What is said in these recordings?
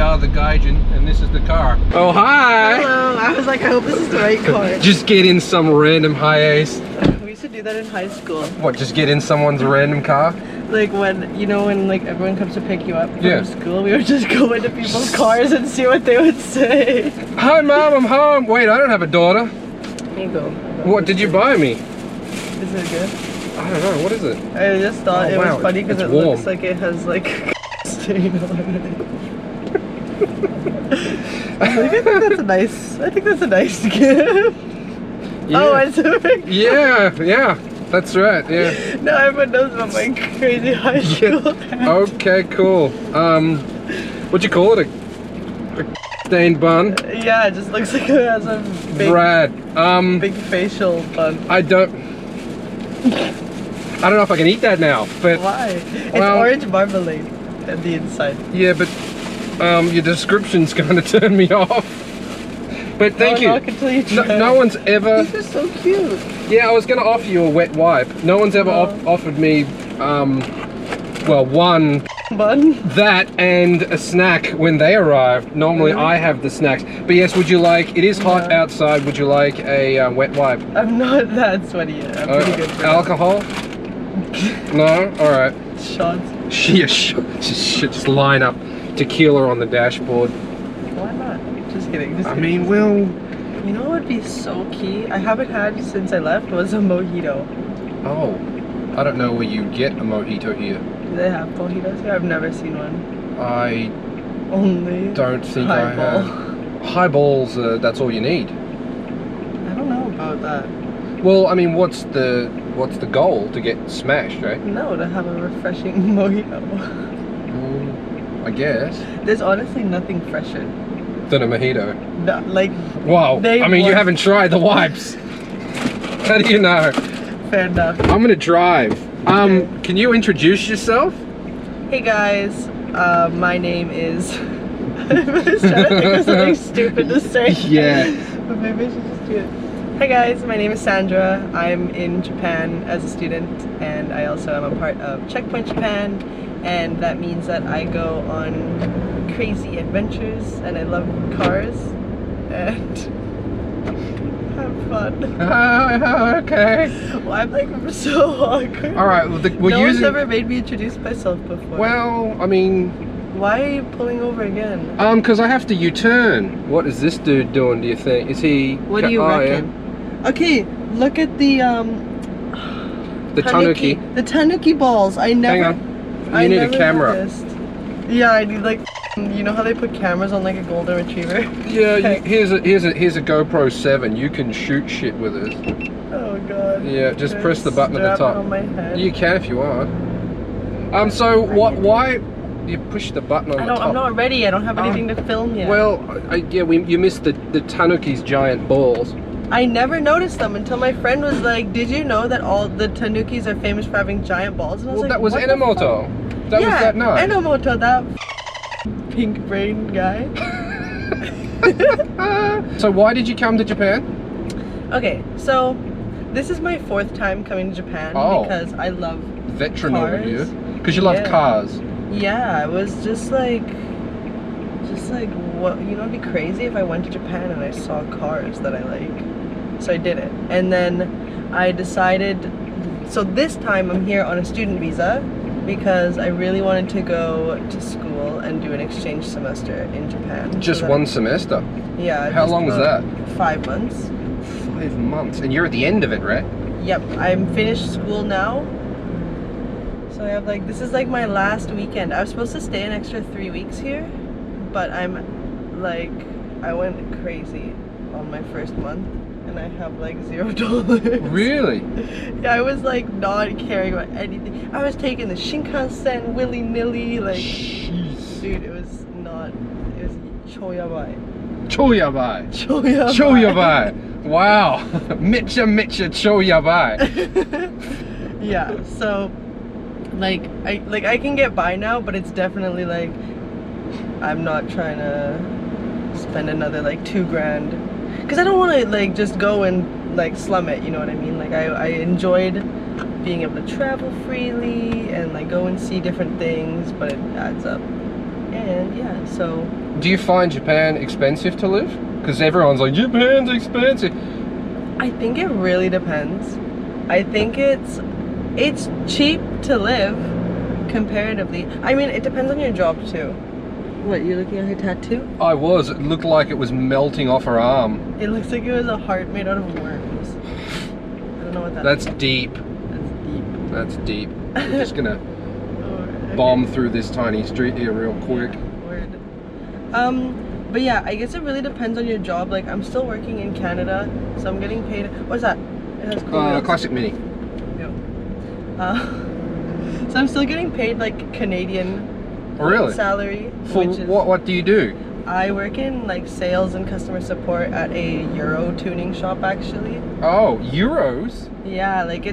are the Gaijin, and this is the car. Oh, hi! Hello, I was like, I hope this is the right car. Just get in some random Hi-Ace. We used to do that in high school. What, just get in someone's random car? Like when, you know, when like everyone comes to pick you up from school, we would just go into people's cars and see what they would say. Hi Mom, I'm home. Wait, I don't have a daughter. Here you go. What did you buy me? Is it good? I don't know, what is it? I just thought it was funny because it warm. looks like it has like stain on it. I think that's a nice gift. Yeah. Oh, it's a big yeah, that's right, yeah. No, everyone knows about my crazy high school hat. Okay, cool. What'd you call it? A stained bun? Yeah, it just looks like it has a big, big facial bun. I don't know if I can eat that now, but... Why? It's orange marmalade at the inside. Yeah, but your description's gonna turn me off. But thank you. Until you try. No one's ever... These are so cute. Yeah, I was gonna offer you a wet wipe. No one's ever offered me, well, one... Bun? That and a snack when they arrive. Normally I have the snacks. But yes, would you like... It is hot outside. Would you like a wet wipe? I'm not that sweaty yet. I'm pretty good for alcohol? No? Alright. Shots? Yeah, just line up tequila on the dashboard. Why not? Just kidding. I mean, well... You know what would be so key? I haven't had since I left was a mojito. Oh. I don't know where you get a mojito here. Do they have mojitos here? I've never seen one. I... Only don't think I have. Highballs, that's all you need. I don't know about that. Well, I mean, what's the goal? To get smashed, right? No, to have a refreshing mojito. I guess. There's honestly nothing fresher than a mojito. No, like... Wow, I mean, you haven't tried the wipes. How do you know? Fair enough. I'm gonna drive. Can you introduce yourself? Hey guys, my name is... I was trying to think of something stupid to say. Yeah. But maybe I should just do it. Hi guys, my name is Sandra. I'm in Japan as a student, and I also am a part of Checkpoint Japan, and that means that I go on crazy adventures, and I love cars, and have fun. Okay. Well, I'm like so awkward. Alright, well, no one's ever made me introduce myself before. Well, I mean... Why are you pulling over again? Because I have to U-turn. What is this dude doing, do you think? Is he... What do you reckon? Yeah. Okay, look at the tanuki. The tanuki balls. I never... Hang on. You need a camera. Noticed. Yeah, I need like... You know how they put cameras on like a golden retriever? Yeah, okay. here's a GoPro 7. You can shoot shit with it. Oh god. Yeah, just press the button at the top. On my head? You can if you want. So why you push the button on the top? I'm not ready. I don't have anything to film yet. Well, yeah, you missed the tanuki's giant balls. I never noticed them until my friend was like, "Did you know that all the tanukis are famous for having giant balls?" And I was like, that was Enomoto. That was that night. Enomoto, that pink brain guy. So why did you come to Japan? Okay, so this is my 4th time coming to Japan because I love veteran cars. over you. Because you love cars. Yeah, I was just like what, you know, it'd be crazy if I went to Japan and I saw cars that I like. So I did it. And then I decided, so this time I'm here on a student visa because I really wanted to go to school and do an exchange semester in Japan. Just one semester? Yeah. How long was that? 5 months. 5 months. And you're at the end of it, right? Yep, I'm finished school now. So I have like, this is like my last weekend. I was supposed to stay an extra 3 weeks here, but I'm like, I went crazy on my first month and I have like $0. Really? Yeah, I was like not caring about anything. I was taking the Shinkansen willy-nilly, like, jeez. Dude, it was choyabai. Choyabai. Choyabai. Choyabai. Wow. Mitcha choyabai. Yeah, so like I can get by now, but it's definitely like I'm not trying to spend another like $2,000 because I don't want to like just go and like slum it, you know what I mean? Like I enjoyed being able to travel freely and like go and see different things, but it adds up. And yeah, so Do you find Japan expensive to live? Because everyone's like, Japan's expensive. I think it really depends. I think it's cheap to live comparatively. I mean, it depends on your job too. What, you're looking at her tattoo? I was. It looked like it was melting off her arm. It looks like it was a heart made out of worms. I don't know what that That's is. deep. That's deep. That's deep. I'm just gonna Okay. bomb through this tiny street here real quick. Word. But yeah, I guess it really depends on your job. Like, I'm still working in Canada, so I'm getting paid. What's that? It has cool wheels. Classic Mini. Yep. So I'm still getting paid like Canadian Really? salary. For which is, what do you do? I work in like sales and customer support at a Euro tuning shop actually. Oh, euros? Yeah, like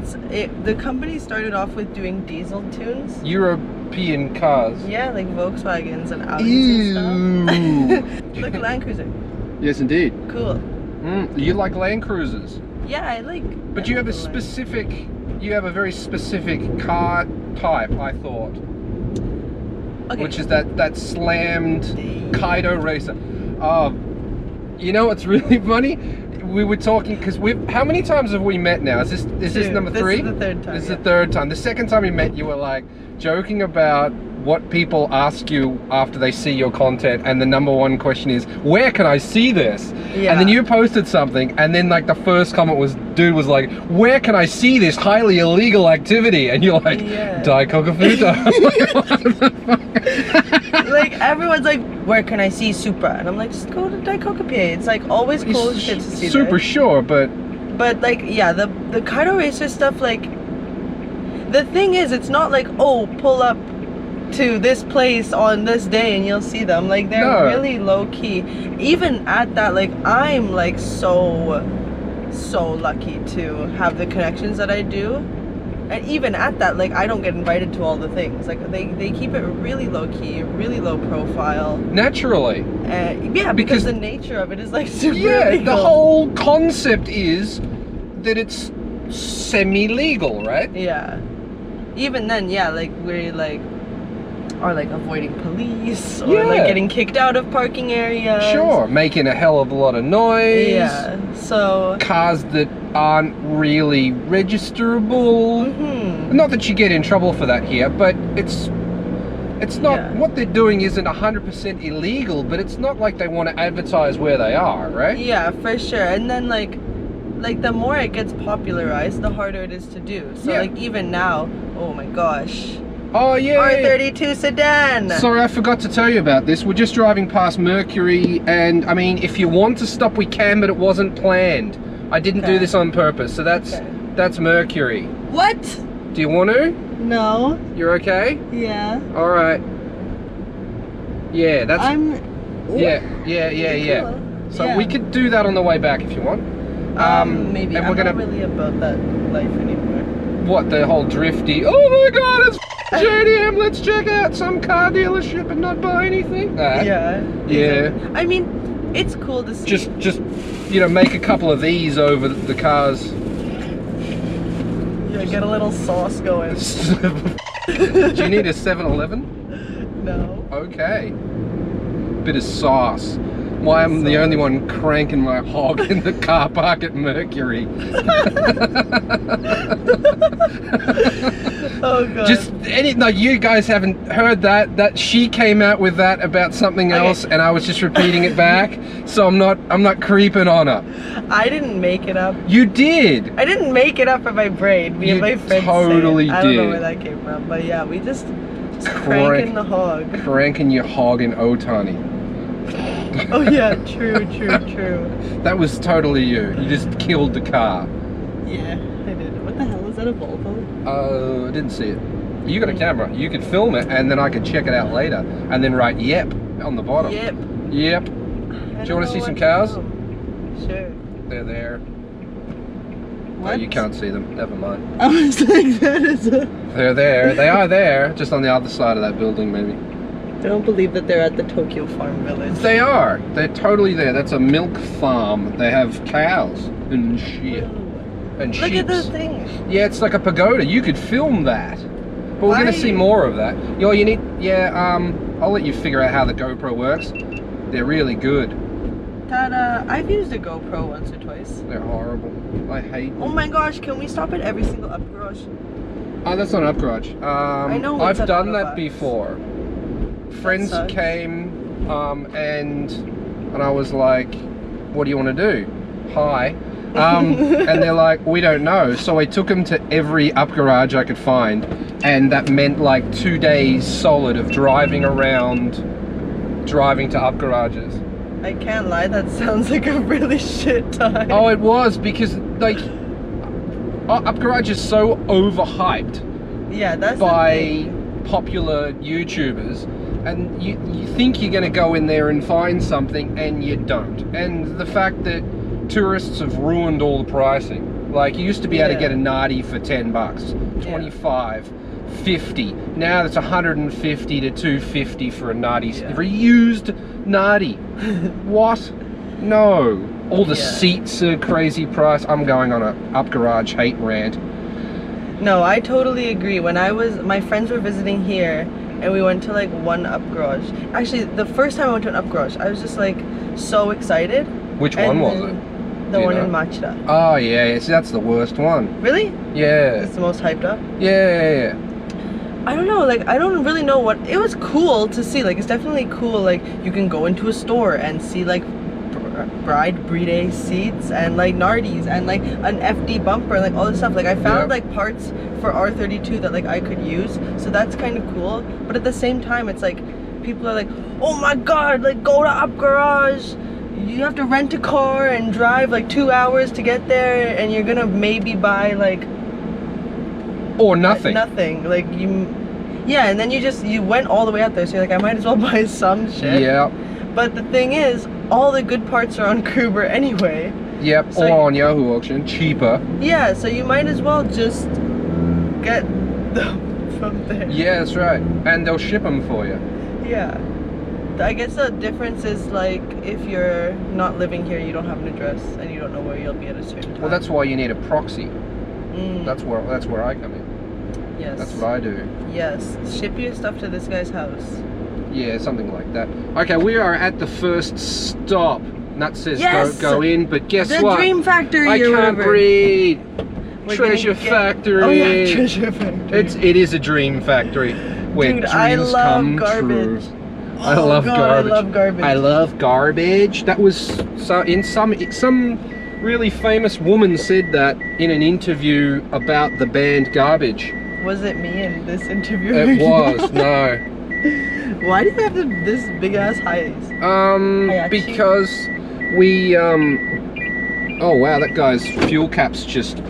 the company started off with doing diesel tunes. European cars. Yeah, like Volkswagens and Audis and Ew. stuff. Like a Land Cruiser. Yes, indeed. Cool. You like Land Cruisers? Yeah, I like. But you have a very specific car type, I thought. Okay. Which is that slammed Kaido racer. You know what's really funny? We were talking because how many times have we met now? Is this number 3? This is the third time. This is the third time. The second time we met, you were like joking about what people ask you after they see your content, and the number one question is, where can I see this? Yeah. And then you posted something, and then like the first comment was, dude was like, where can I see this highly illegal activity? And you're like, Yeah. Daikoku Futo. Like everyone's like, where can I see Supra? And I'm like, just go to Daikoku. It's like always cool as shit to see. Super there. sure, but like yeah, the Kaido racer stuff, like the thing is, it's not like, oh, pull up to this place on this day and you'll see them. Like they're really low key. Even at that, like I'm like so lucky to have the connections that I do. And even at that, like I don't get invited to all the things. Like they keep it really low key, really low profile. naturally. Yeah, because the nature of it is like super illegal. The whole concept is that it's semi-legal, right? Yeah. Even then, yeah, like we like are like avoiding police or like getting kicked out of parking areas. Sure, making a hell of a lot of noise. Yeah. So cars that aren't really registerable. Not that you get in trouble for that here, but it's not what they're doing isn't 100% illegal, but it's not like they want to advertise where they are, right? Yeah, for sure. And then like the more it gets popularized, the harder it is to do. So like even now, oh my gosh. Oh yeah. R32 sedan. Sorry, I forgot to tell you about this. We're just driving past Mercury, and I mean, if you want to stop, we can, but it wasn't planned. I didn't do this on purpose, so that's Mercury. What? Do you want to? No. You're okay? Yeah. All right. Yeah, that's. Yeah. Cool. So we could do that on the way back if you want. Maybe. And I'm we're gonna. not really about that life anymore. What, the whole drifty? Oh my God, it's JDM. Let's check out some car dealership and not buy anything. Yeah. Yeah. I mean, it's cool to see. Just make a couple of these over the cars. Yeah, get a little sauce going. Do you need a 7-Eleven? No. Okay. Bit of sauce. Why I'm the only one cranking my hog in the car park at Mercury. Oh God. You guys haven't heard that she came out with that about something else, and I was just repeating it back. So I'm not creeping on her. I didn't make it up. You did. I didn't make it up in my brain. Me and my friends totally say it. I don't know did. where that came from, but yeah, we just cranking the hog. Cranking your hog in Otani. Oh yeah, true. That was totally you. You just killed the car. Yeah, I did. What the hell is that, a Volvo? I didn't see it. You got a camera. You could film it, and then I could check it out later, and then write "yep" on the bottom. Yep. Do you want to see some cows? Sure. They're there. What? Oh, you can't see them. Never mind. I was like, that is a... They're there. They are there, just on the other side of that building, maybe. I don't believe that they're at the Tokyo Farm Village. They are. They're totally there. That's a milk farm. They have cows and shit. And Look sheep. at the thing. Yeah, it's like a pagoda. You could film that. But we're going to see more of that. Yo, you need, I'll let you figure out how the GoPro works. They're really good. Ta-da! I've used a GoPro once or twice. They're horrible. I hate them. Oh my gosh, can we stop at every single up garage? Oh, that's not an up garage. I know I've done that before. Friends sucks. came and I was like, what do you want to do? Hi. And they're like, we don't know. So I took them to every up garage I could find, and that meant like 2 days solid of driving around, driving to up garages. I can't lie, that sounds like a really shit time. Oh, it was, because like up garage is so overhyped. Yeah, that's by popular YouTubers, and you think you're going to go in there and find something, and you don't. And the fact that tourists have ruined all the pricing. Like, you used to be able to get a Nardi for 10 bucks, 25, 50. Now it's 150 to 250 for a Nardi, for a used Nardi. What? No. All the seats are crazy price. I'm going on a up garage hate rant. No, I totally agree. When my friends were visiting here, and we went to like one up garage. Actually, the first time I went to an up garage, I was just like so excited. Which one was it? The one in Machida. Oh yeah, see, that's the worst one. Really? Yeah. It's the most hyped up? Yeah. I don't know, like, I don't really know what, it was cool to see, like, it's definitely cool, like, you can go into a store and see, like, bride bride seats and, like, Nardis and, like, an FD bumper, like, all this stuff. Like, I found, like, parts for R32 that, like, I could use, so that's kind of cool. But at the same time, it's like, people are like, oh my god, like, go to Up Garage, you have to rent a car and drive, like, 2 hours to get there, and you're gonna maybe buy, like, or nothing. Nothing. Like, and then you went all the way out there, so you're like, I might as well buy some shit. Yeah. But the thing is, all the good parts are on Kruber anyway. Yep, so or on Yahoo Auction, cheaper. Yeah, so you might as well just get them from there. Yeah, that's right. And they'll ship them for you. Yeah. I guess the difference is, like, if you're not living here, you don't have an address, and you don't know where you'll be at a certain time. Well, that's why you need a proxy. That's where I come in. Yes. That's what I do. Yes. Ship your stuff to this guy's house. Yeah, something like that. Okay, we are at the first stop. Nut says go in, but guess what? The Dream Factory. I can't breathe. Treasure Factory. Oh yeah, Treasure Factory. It is a dream factory where dreams come true. I love garbage. I love garbage. I love garbage. That was in some really famous woman said that in an interview about the band Garbage. Was it me in this interview? It was, no. Why do you have this big ass highs? Because we oh wow, that guy's fuel cap's just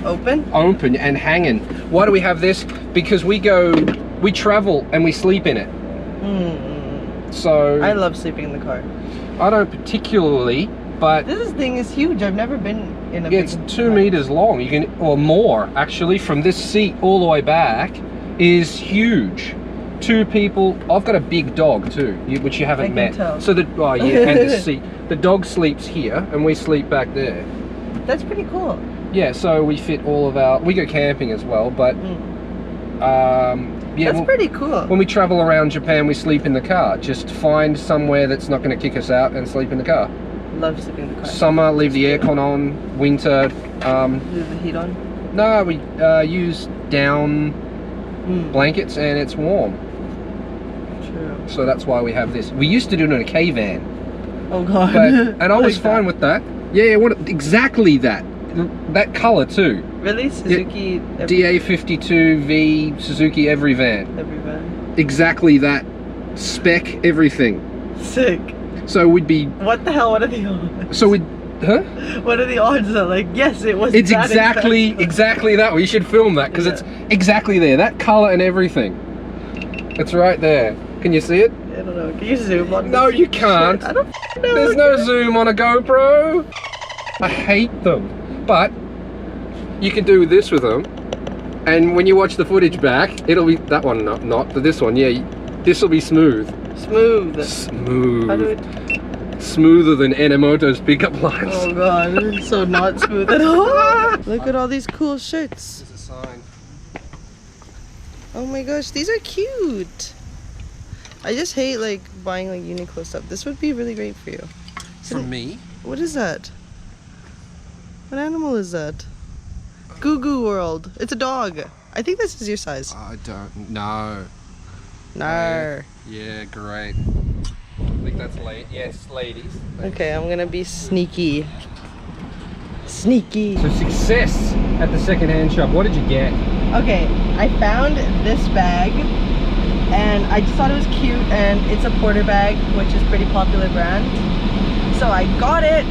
open and hanging. Why do we have this? Because we travel and we sleep in it. So I love sleeping in the car. I don't particularly, but this thing is huge. I've never been in a big it's 2 meters long. You can, or more actually, from this seat all the way back is huge. 2 people. I've got a big dog too, which you haven't met. Tell. So and the seat. The dog sleeps here and we sleep back there. That's pretty cool. Yeah, so we fit all of our, we go camping as well, but yeah, that's pretty cool. When we travel around Japan, we sleep in the car. Just find somewhere that's not going to kick us out and sleep in the car. Love sleeping in the car. Summer, leave the aircon on. Winter, leave the heat on? No, we use down blankets and it's warm. True. So that's why we have this. We used to do it in a K-van. Oh god. And I was fine with that. Yeah, exactly that. That colour too. Really? Suzuki? DA52V Suzuki every van. Every van. Exactly that spec, everything. Sick. So we'd be. What the hell? What are the odds? So we'd. Huh? What are the odds that, like, yes, it was. It's exactly that. We should film that because it's exactly there. That colour and everything. It's right there. Can you see it? I don't know. Can you zoom on? No, you can't. Shit. I don't know. There's no zoom on a GoPro. I hate them. But you can do this with them, and when you watch the footage back, it'll be that one, not this one. Yeah, this will be smooth. Smooth. How do it? Smoother than Enomoto's pickup lines. Oh god, so not smooth at all. Look at all these cool shirts. There's a sign. Oh my gosh, these are cute. I just hate like buying like Uniqlo stuff. This would be really great for you. For me? What is that? What animal is that? Goo Goo World. It's a dog. I think this is your size. I don't know. Nar. Yeah, great. I think that's yes, ladies. Thanks. Okay, I'm gonna be sneaky. Sneaky. So success at the second-hand shop. What did you get? Okay, I found this bag and I just thought it was cute, and it's a porter bag, which is a pretty popular brand. So I got it,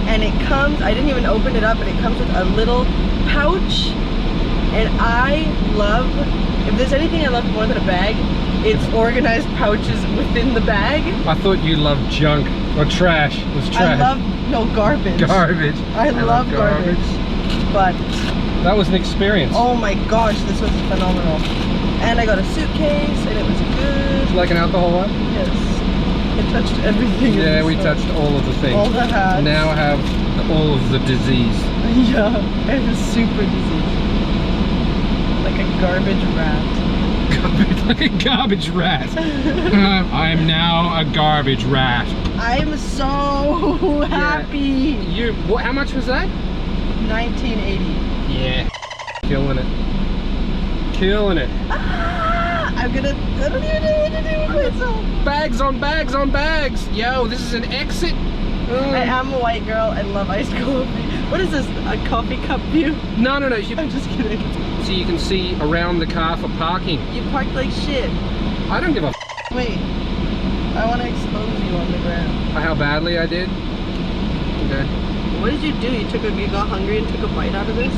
and it comes, I didn't even open it up, and it comes with a little pouch. And I love, if there's anything I love more than a bag, it's organized pouches within the bag. I thought you loved junk or trash. It was trash. I love, no, garbage. Garbage. I love garbage. But that was an experience. oh my gosh, this was phenomenal. And I got a suitcase, and it was good. Did you like an alcohol one? Yes. It touched everything. Yeah, we touched all of the things. All the hats. Now I have all of the disease. Yeah, I have a super disease. Like a garbage rat. Like a garbage rat. I am now a garbage rat. I'm so happy. You, what? How much was that? 1980. Yeah. Killing it. Killing it. Ah, I don't even know what to do with myself. Bags on bags on bags. Yo, this is an exit. I am a white girl and love iced coffee. What is this? A coffee cup view? No. I'm just kidding. So you can see around the car for parking. You parked like shit. I don't give a Wait. I want to expose you on the ground. how badly I did. Okay. What did you do? You got hungry and took a bite out of this?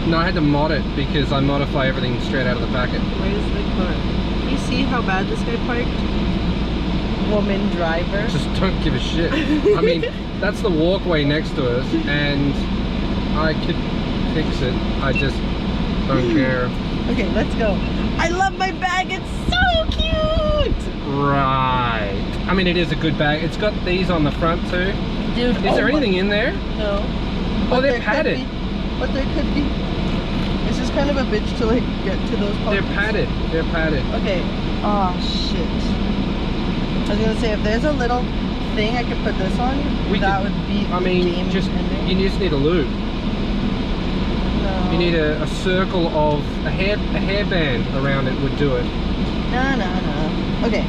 No, I had to mod it because I modify everything straight out of the packet. Where's the car? Can you see how bad this guy parked? Woman driver. Just don't give a shit. I mean, that's the walkway next to us, and I could fix it. I just don't care. Okay, let's go. I love my bag. It's so cute. Right. I mean, it is a good bag. It's got these on the front too. Dude, Is there anything in there? No. Oh, they're padded. But there could be. It's just kind of a bitch to like get to those pockets. They're padded. They're padded. Okay. Oh shit. I was gonna say, if there's a little thing I could put this on, that would be. I mean, you just need a loop. No. You need a circle of a hairband around it would do it. No. Okay.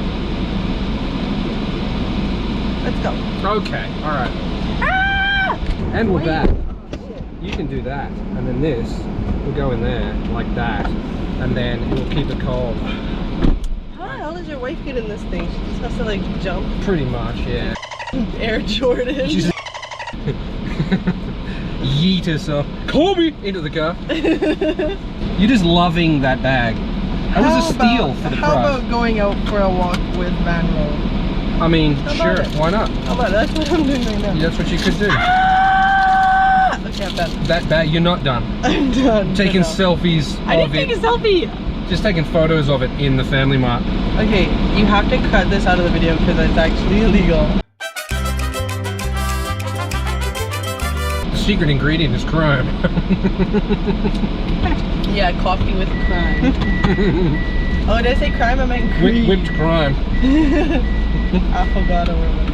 Let's go. Okay. All right. Ah! And we're Wait. back. You can do that, and then this will go in there like that, and then it will keep it cold. How the hell does your wife get in this thing? She just has to like jump. Pretty much, yeah. Air Jordan. She's yeet herself, Kobe, into the car. You're just loving that bag. That was a steal for the price. How about going out for a walk with Van Roll? I mean, sure, why not? How about that's what I'm doing right now. That's what you could do. Ah! Okay, I'm done. That bag, you're not done. I'm done. Taking selfies I didn't take a selfie. Just taking photos of it in the Family Mart. Okay, you have to cut this out of the video because it's actually illegal. The secret ingredient is crime. Yeah, coffee with crime. Oh, did I say crime? I meant cream. Whipped crime. Affogato woman.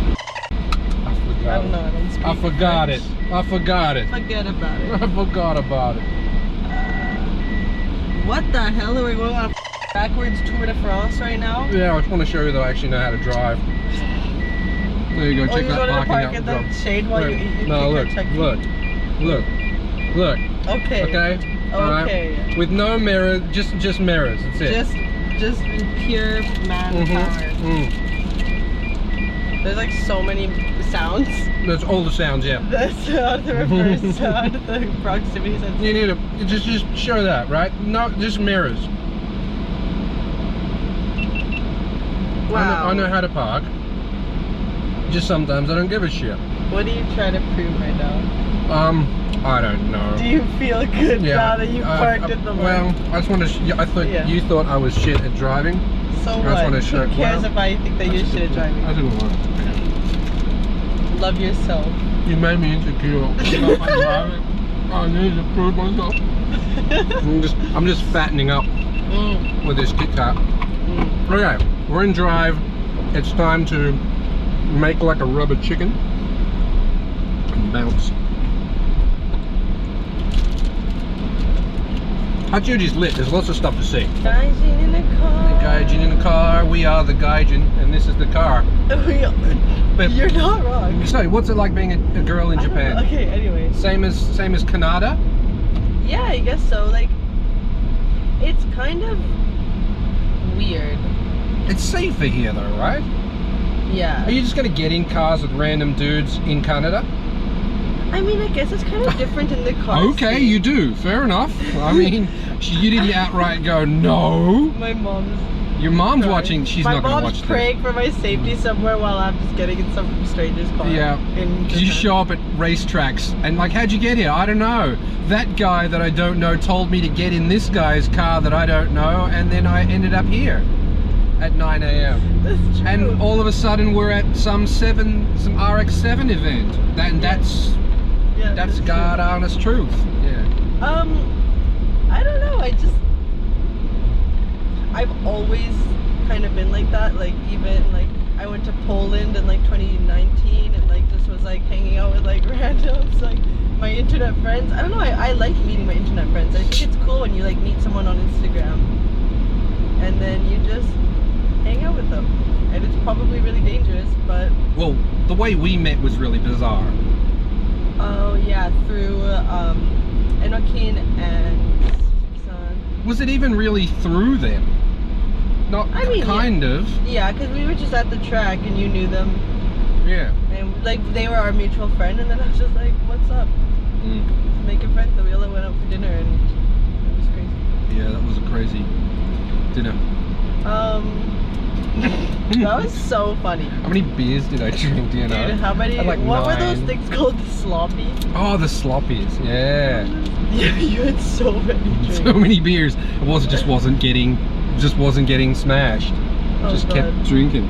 I forgot. I don't know. I don't speak I forgot French. it. I forgot it. Forget about it. I forgot about it. What the hell? Are we going on a backwards Tour de France right now? Yeah, I just want to show you that I actually know how to drive. There you go. Check that parking out. That shade while you eat. No, look. Okay. Okay. All right. With no mirror, just mirrors. That's it. Just pure manpower. There's like so many sounds. That's all the sounds, yeah. The sound, the reverse sound, the proximity sound. You need to just show that, right? No, just mirrors. Wow. I know how to park. Just sometimes I don't give a shit. What are you trying to prove right now? I don't know. Do you feel good now that you parked at the light? Well, I just want to. I thought you thought I was shit at driving. So what? Who cares if I think that you're shit at driving? I didn't want. Love yourself. You made me insecure about my driving. I need to prove myself. I'm just fattening up. with this Kit Kat. Okay, we're in drive. It's time to make like a rubber chicken and bounce. Hachiuji's lit. There's lots of stuff to see. Gaijin in a car. The Gaijin in a car. We are the Gaijin, and this is the car. But you're not wrong. So, what's it like being a girl in Japan? Okay, anyway. Same as Canada? Yeah, I guess so. Like, it's kind of weird. It's safer here, though, right? Yeah. Are you just gonna get in cars with random dudes in Canada? I mean, I guess it's kind of different in the car. Okay, you do. Fair enough. I mean, you didn't outright go, no. My mom's... Your mom's watching. She's not gonna watch this. My mom's praying for my safety somewhere while I'm just getting in some stranger's car. Yeah. Because you show up at racetracks and like, how'd you get here? I don't know. That guy that I don't know told me to get in this guy's car that I don't know, and then I ended up here at 9 AM. That's true. And all of a sudden we're at some RX-7 event. That's God honest truth. Yeah. I don't know. I've always kind of been like that. Like, even like I went to Poland in like 2019 and like just was like hanging out with like randoms, like my internet friends. I don't know. I like meeting my internet friends. I think it's cool when you like meet someone on Instagram and then you just hang out with them. And it's probably really dangerous, but... Well, the way we met was really bizarre. Oh yeah, through Enokin and Suzuki-san. Was it even really through them? Not kind of. Yeah, because we were just at the track and you knew them. Yeah. And like they were our mutual friend, and then I was just like, "What's up?" Just making friends. So we all went out for dinner, and it was crazy. Yeah, that was a crazy dinner. That was so funny. How many beers did I drink? Do you know? Dude, how many? Like what 9. were those things called? The sloppy? Oh, the sloppies. Yeah. Yeah, you had so many drinks. So many beers. It just wasn't getting smashed. Just kept drinking.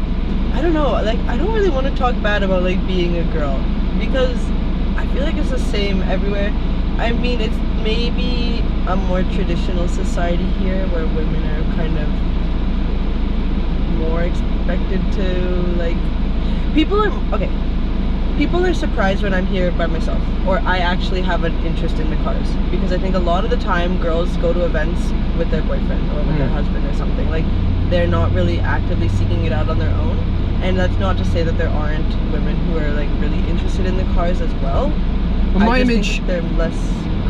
I don't know. Like, I don't really want to talk bad about like being a girl because I feel like it's the same everywhere. I mean, it's maybe a more traditional society here where women are kind of more expected to like people are surprised when I'm here by myself or I actually have an interest in the cars, because I think a lot of the time girls go to events with their boyfriend or with their husband or something. Like, they're not really actively seeking it out on their own, and that's not to say that there aren't women who are like really interested in the cars as well. Well, I just think they're less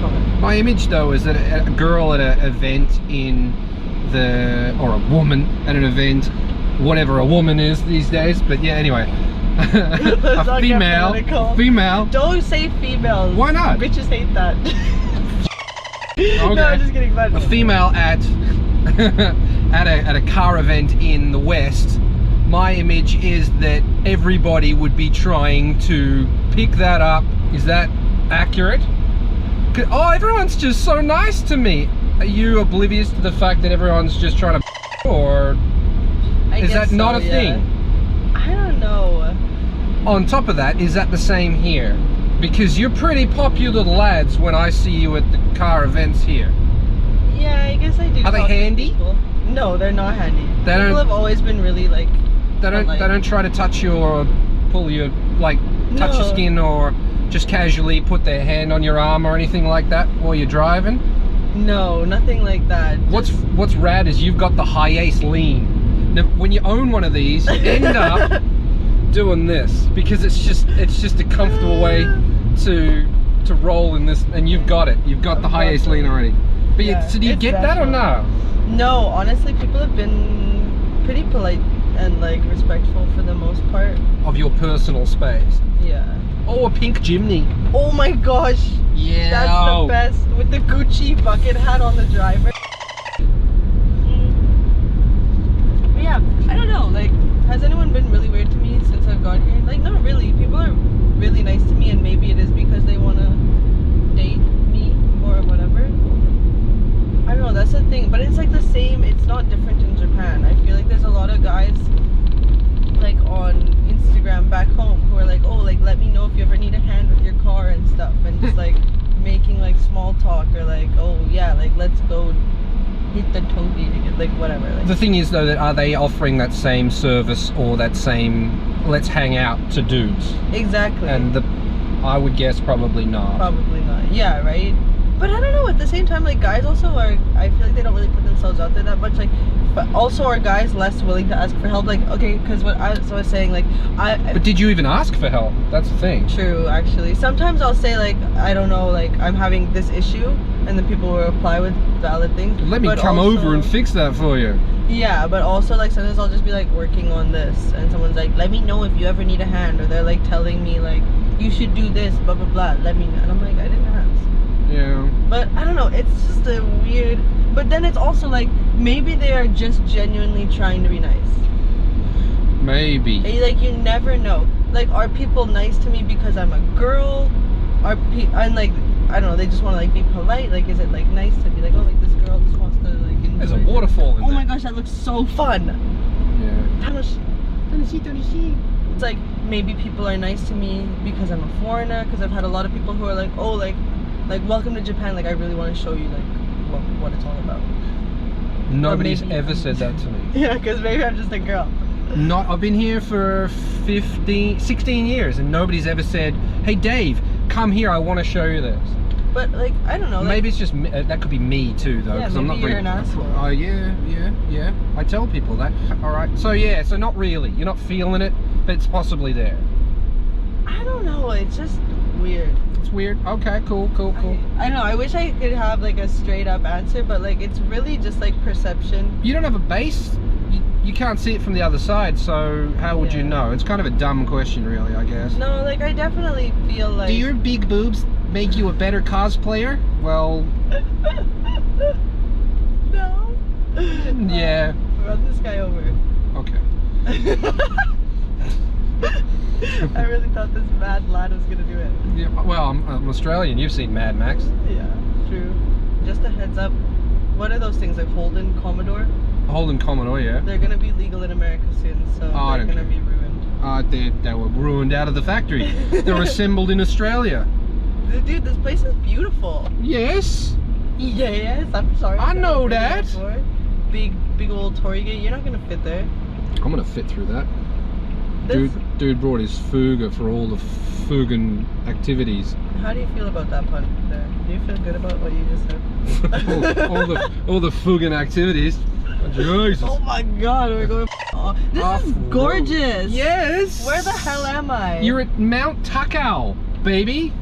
common. My image though is that a girl at an event or a woman at an event, whatever a woman is these days, but yeah, anyway. A female. Don't say females. Why not? Bitches hate that. Okay. No, I'm just kidding. But a female at a car event in the West, my image is that everybody would be trying to pick that up. Is that accurate? Oh, everyone's just so nice to me. Are you oblivious to the fact that everyone's just trying to or is that not a thing? I don't know. On top of that, is that the same here? Because you're pretty popular lads when I see you at the car events here. Yeah, I guess I do. Are they handy? No, they're not handy. They People have always been really like... They don't try to touch you or pull you, like touch your skin or just casually put their hand on your arm or anything like that while you're driving? No, nothing like that. What's rad is you've got the high-ace lean. Now, when you own one of these, you end up doing this because it's just a comfortable way to roll in this, and you've got it. You've got the high-ace lean already. But yeah, so do you get that or no? No, honestly, people have been pretty polite and like respectful for the most part. Of your personal space. Yeah. Oh, a pink Jimny. Oh my gosh. Yeah. That's the best, with the Gucci bucket hat on the driver. Yeah, I don't know, like, has anyone been really weird to me since I've got here? Like, not really. People are really nice to me, and maybe it is because they want to date me or whatever. I don't know, that's the thing. But it's like the same, it's not different in Japan. I feel like there's a lot of guys, like, on Instagram back home who are like, oh, like, let me know if you ever need a hand with your car and stuff. And just, like, making, like, small talk or, like, oh, yeah, like, let's go hit the togi to get, like, whatever. Like, The thing is, though, that are they offering that same service or that same let's hang out to dudes? exactly. And I would guess probably not. Probably not. Yeah, right? But I don't know, at the same time, like, guys also are, I feel like they don't really put themselves out there that much, like, but also are guys less willing to ask for help, like, okay, because what I was saying, like, But did you even ask for help? That's the thing. True, actually. Sometimes I'll say, like, I don't know, like, I'm having this issue, and then people will reply with valid things. Let me come over and fix that for you. Yeah, but also, like, sometimes I'll just be, like, working on this, and someone's like, let me know if you ever need a hand, or they're, like, telling me, like, you should do this, blah, blah, blah, let me know. And I'm like, I didn't ask. Yeah. But, I don't know, it's just a weird... But then it's also, like, maybe they are just genuinely trying to be nice. Maybe. Like, you never know. Like, are people nice to me because I'm a girl? I'm like, I don't know, they just want to, like, be polite? Like, is it, like, nice to be like, oh, like, this girl just wants to, like, enjoy. There's a waterfall in there. Oh my gosh, that looks so fun. Yeah. It's like, maybe people are nice to me because I'm a foreigner, because I've had a lot of people who are like, oh, like welcome to Japan, like, I really want to show you, like, what it's all about. Nobody's ever said that to me. Yeah, because maybe I'm just a girl. I've been here for 16 years and nobody's ever said, hey Dave, come here, I want to show you this. But, like, I don't know. Like, maybe it's just, that could be me too, though. Yeah, Cause I'm not maybe you're an asshole. Oh, yeah. I tell people that. Alright, so yeah, so not really. You're not feeling it, but it's possibly there. I don't know, it's just weird. It's weird. Okay, cool. I don't know, I wish I could have, like, a straight up answer, but, like, it's really just, like, perception. You don't have a base. You can't see it from the other side, so how would you know? It's kind of a dumb question, really, I guess. No, like, I definitely feel like... Do your big boobs make you a better cosplayer? Well... No. Yeah. Run this guy over. Okay. I really thought this mad lad was gonna do it. Yeah, well, I'm Australian. You've seen Mad Max. Yeah, true. Just a heads up. What are those things, like Holden Commodore? Holden Commodore, yeah. They're gonna be legal in America soon, so they're gonna be ruined. They were ruined out of the factory. They were assembled in Australia. Dude, this place is beautiful. Yes. Yes, I'm sorry. I know that. Big old Tory gate. You're not gonna fit there. I'm gonna fit through that. Dude brought his fuga for all the fugan activities. How do you feel about that pun there? Do you feel good about what you just said? all the fugan activities. Jesus. Oh my god, we're going. Oh, this is gorgeous. Yes. Where the hell am I? You're at Mount Takao, baby.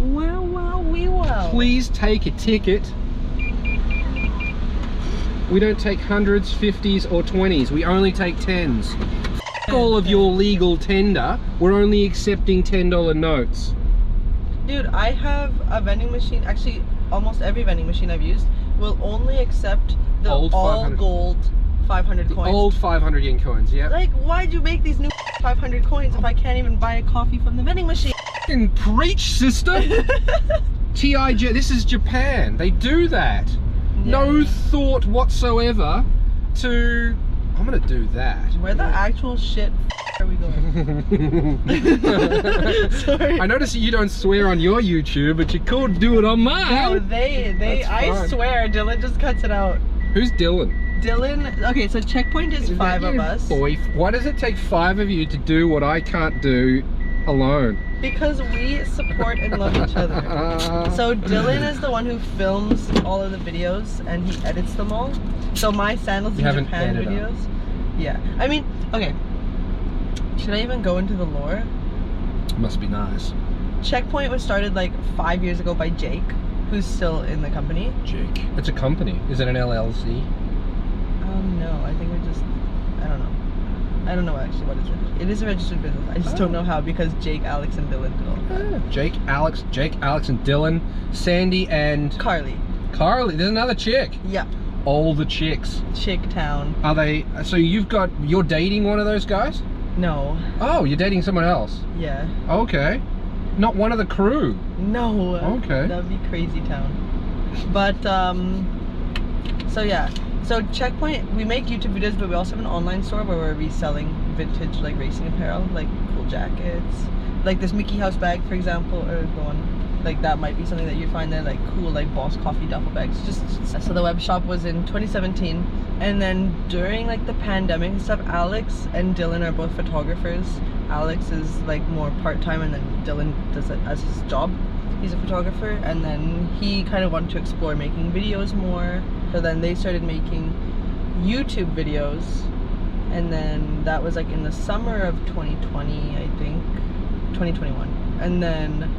Wow, wee wow. Please take a ticket. We don't take hundreds, 50s, or 20s. We only take 10s. All of your legal tender. We're only accepting $10 notes. Dude, I have a vending machine. Actually, almost every vending machine I've used will only accept the all gold 500 coins. Old 500 yen coins, yeah. Like, why'd you make these new 500 coins if I can't even buy a coffee from the vending machine? Fucking preach, sister. TIJ, this is Japan. They do that. Yeah. No thought whatsoever to, I'm gonna do that. Where the actual shit are we going? Sorry. I notice you don't swear on your YouTube, but you could do it on mine. No, I swear, Dylan just cuts it out. Who's Dylan? Dylan, okay, so checkpoint is 5 of us. Boy, why does it take 5 of you to do what I can't do alone? Because we support and love each other. So Dylan is the one who films all of the videos and he edits them all. So my Sandals in Japan videos. Yeah. I mean, okay. Should I even go into the lore? Must be nice. Checkpoint was started like 5 years ago by Jake, who's still in the company. Jake. It's a company. Is it an LLC? No, I think we're just, I don't know. I don't know actually what it's registered. It is a registered business. I just don't know how because Jake, Alex, and Dylan did all that. Jake, Alex, and Dylan, Sandy, and Carly. Carly, there's another chick. Yeah. All the chicks. Chick town. Are they? So you're dating one of those guys? No. Oh, you're dating someone else? Yeah. Okay. Not one of the crew? No. Okay. That'd be crazy town. But so yeah. So Checkpoint, we make YouTube videos, but we also have an online store where we're reselling vintage like racing apparel, like cool jackets, like this Mickey House bag, for example, or go on. like that might be something that you find there, like cool like Boss Coffee duffel bags. So the web shop was in 2017, and then during like the pandemic and stuff, Alex and Dylan are both photographers. Alex is like more part-time, and then Dylan does it as his job. He's a photographer, and then he kind of wanted to explore making videos more, so then they started making YouTube videos, and then that was like in the summer of 2020, I think 2021, and then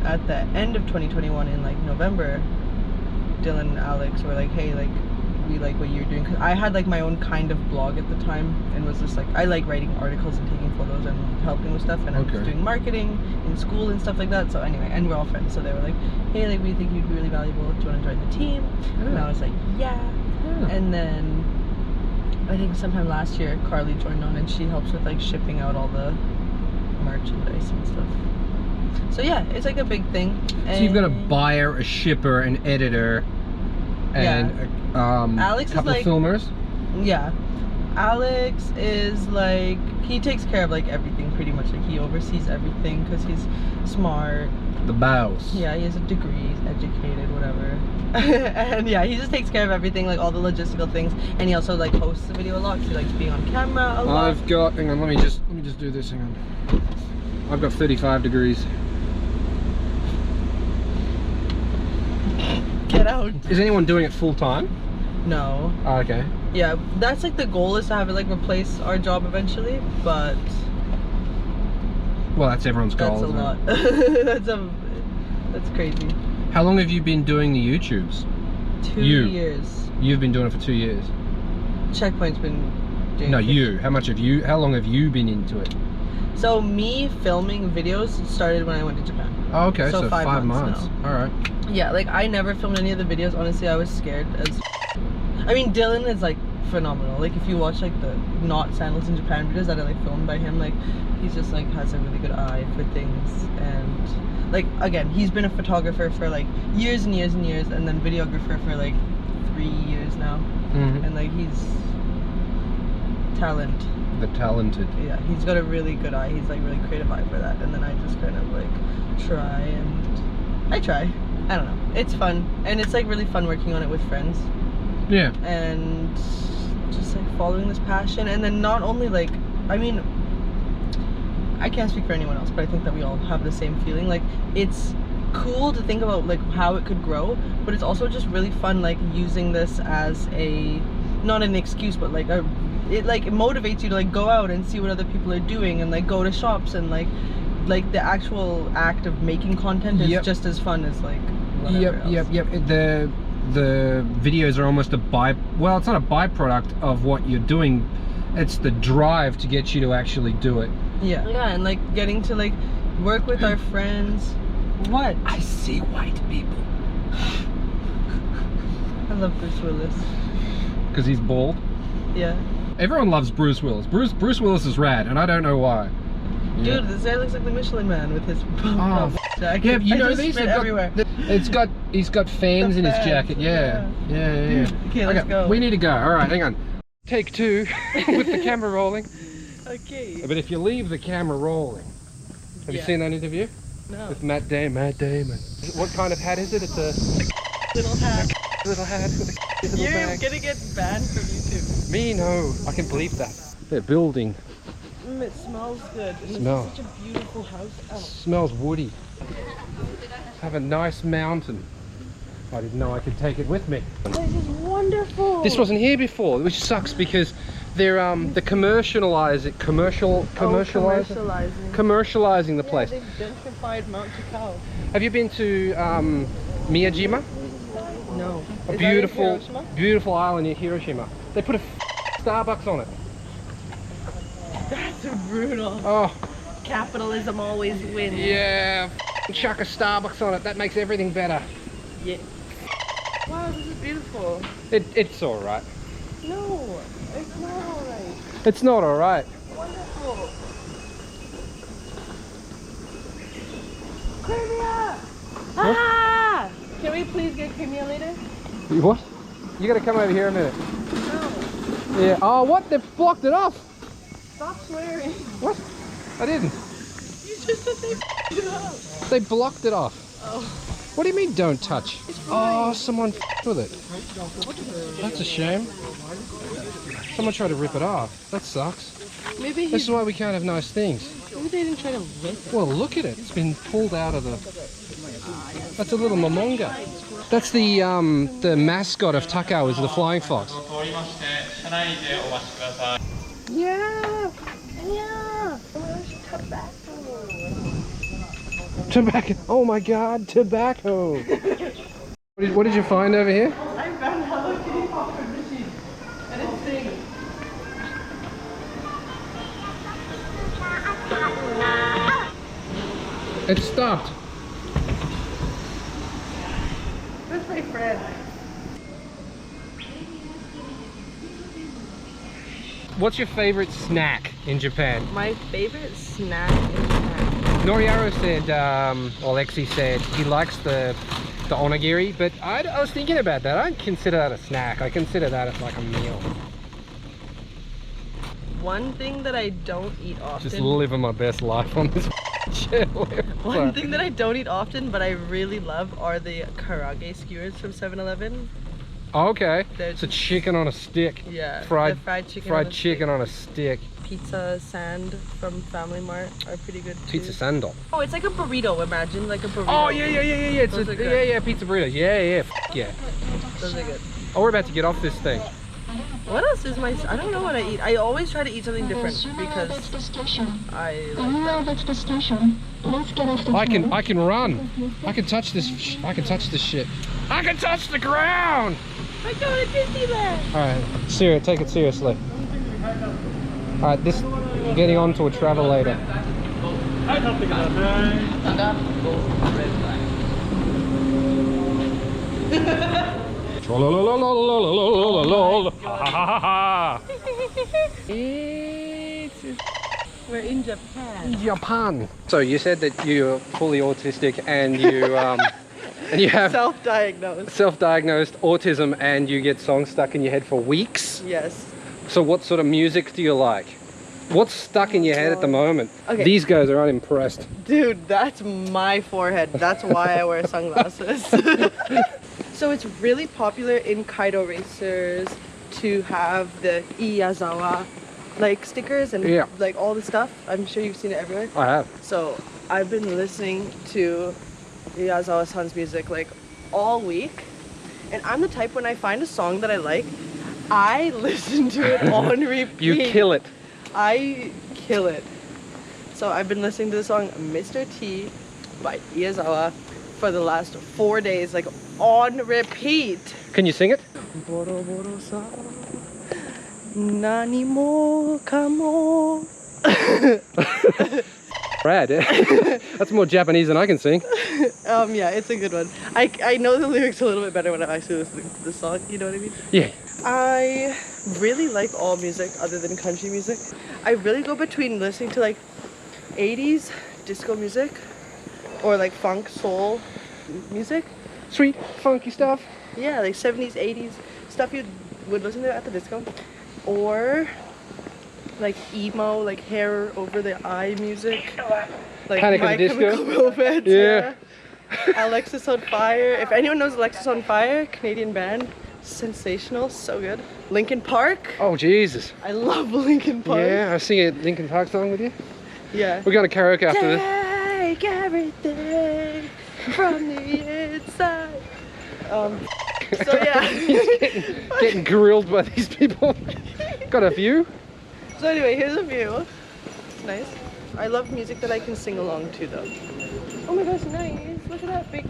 at the end of 2021 in like November, Dylan and Alex were like, hey, like we like what you're doing, because I had like my own kind of blog at the time, and was just like, I like writing articles and taking photos and helping with stuff, and I was doing marketing in school and stuff like that. So anyway, and we're all friends, so they were like, hey, like we think you'd be really valuable, do you want to join the team? And I was like, yeah. And then I think sometime last year Carly joined on, and she helps with like shipping out all the merchandise and stuff. So yeah, it's like a big thing. And so you've got a buyer, a shipper, an editor, and Alex a couple is like, of filmers. Yeah, Alex is like, he takes care of like everything pretty much. Like he oversees everything because he's smart. The bows. Yeah, he has a degree, he's educated, whatever. And yeah, he just takes care of everything, like all the logistical things. And he also like hosts the video a lot. He likes being on camera a lot. I've got, hang on, let me just do this. Hang on. I've got 35 degrees. Get out. Is anyone doing it full time? No. Oh, okay. Yeah, that's like the goal, is to have it like replace our job eventually, but well, that's everyone's goal. That's a lot. That's crazy. How long have you been doing the YouTubes? 2 years. You've been doing it for 2 years. Checkpoint's been doing No, it. you. How long have you been into it? So me filming videos started when I went to Japan. Oh, okay, so 5 months now. All right. Yeah, like I never filmed any of the videos. Honestly, I was scared as. I mean, Dylan is like phenomenal. Like if you watch like the not sandals in Japan videos that are like filmed by him, like he's just like has a really good eye for things. And like again, he's been a photographer for like years and years and years, and then videographer for like 3 years now. And like he's the talented. Yeah, he's got a really good eye. He's like really creative eye for that. And then I just kind of like try. I don't know. It's fun, and it's like really fun working on it with friends. Yeah. And just like following this passion, and then not only like, I mean, I can't speak for anyone else, but I think that we all have the same feeling. Like it's cool to think about like how it could grow, but it's also just really fun like using this as a, not an excuse, but like it motivates you to like go out and see what other people are doing, and like go to shops, and like the actual act of making content is just as fun as like whatever else. The videos are almost well, it's not a byproduct of what you're doing, it's the drive to get you to actually do it. Yeah, and like getting to like work with our friends. What? I see white people. I love Bruce Willis. Because he's bald? Yeah. Everyone loves Bruce Willis. Bruce Willis is rad, and I don't know why. Yeah. Dude, this guy looks like the Michelin Man with his jacket. Yeah, you know these everywhere. He's got fans in his jacket. Yeah. Okay, let's go. We need to go. All right, hang on. Take 2 with the camera rolling. Okay. But if you leave the camera rolling, have you seen that interview? No. With Matt Damon. What kind of hat is it? It's a little hat. Little hat with a little bag. You're gonna get banned from YouTube. Me, no. I can believe that. They're building. It smells good. This is such a beautiful house. Oh. Smells woody. Have a nice mountain. I didn't know I could take it with me. This is wonderful. This wasn't here before, which sucks because they're commercializing the place. Yeah, they've gentrified Mount Takao. Have you been to Miyajima? No. A beautiful island near Hiroshima. They put a Starbucks on it. That's brutal. Oh. Capitalism always wins. Yeah. Chuck a Starbucks on it. That makes everything better. Yeah. Wow, this is beautiful. It's alright. No, it's not alright. It's not alright. Wonderful. Crimea! Ah! Can we please get Crimea later? What? You gotta come over here a minute. No. Yeah. Oh, what? They've blocked it off. Stop swearing. What? I didn't. You just said they blocked it off. They blocked it off. Oh. What do you mean don't touch? Oh, someone f***ed with it. That's a shame. Someone tried to rip it off. That sucks. Maybe This is why we can't have nice things. maybe they didn't try to rip it. Well, look at it. It's been pulled out of the... That's a little momonga. That's the mascot of Takao is the flying fox. Yeah! Yeah! Tobacco! Oh my god, tobacco! What did you find over here? I found Hello Kitty popcorn machine. And it sings. It stopped. That's my friend. What's your favorite snack in Japan? My favorite snack in Japan. Noriaro said, or Lexi said, he likes the onigiri, but I was thinking about that. I don't consider that a snack. I consider that as like a meal. One thing that I don't eat often. Just living my best life on this chair. One thing that I don't eat often, but I really love, are the karage skewers from 7-Eleven. Okay, it's a chicken on a stick. Yeah, fried the chicken on a stick. Pizza sand from Family Mart are pretty good too. Pizza sandal. Oh, it's like a burrito. Imagine like a burrito. Oh yeah. It's Those are good. yeah, pizza burrito. Yeah. Yeah. Those are good. Oh, we're about to get off this thing. What else is my... I don't know what I eat. I always try to eat something different because I like that. I can run. I can touch this. I can touch this shit. I can touch the ground. I go to Disneyland. All right, Sarah, take it seriously. All right, this getting on to a travel later. We're in Japan. Japan. So you said that you're fully autistic and you and you have self-diagnosed autism and you get songs stuck in your head for weeks. Yes. So what sort of music do you like? What's stuck in your head at the moment? Okay. These guys are unimpressed. Dude, that's my forehead. That's why I wear sunglasses. So it's really popular in Kaido racers to have the Iyazawa like stickers and like all the stuff. I'm sure you've seen it everywhere. I have. So I've been listening to Iyazawa-san's music like all week. And I'm the type, when I find a song that I like, I listen to it on repeat. You kill it. I kill it. So I've been listening to the song Mr. T by Iyazawa for the last 4 days, like on repeat. Can you sing it? Boro boro sa nani mo kamo. Brad, that's more Japanese than I can sing. Yeah, it's a good one. I know the lyrics a little bit better when I'm actually listening to the song, you know what I mean? Yeah. I really like all music other than country music. I really go between listening to like 80s disco music or like funk soul music. Sweet, funky stuff. Yeah, like 70s, 80s stuff you would listen to at the disco. Or like emo, like hair over the eye music. Like Panic My at the Disco. Chemical Romance, Yeah. Alexis on Fire. If anyone knows Alexis on Fire, Canadian band, sensational, so good. Linkin Park. Oh Jesus. I love Linkin Park. Yeah, I sing a Linkin Park song with you. Yeah. We're going to karaoke after this. Take everything from the inside. So yeah. getting grilled by these people. Got a view? So anyway, here's a view. Nice. I love music that I can sing along to though. Oh my gosh, nice. Look at that big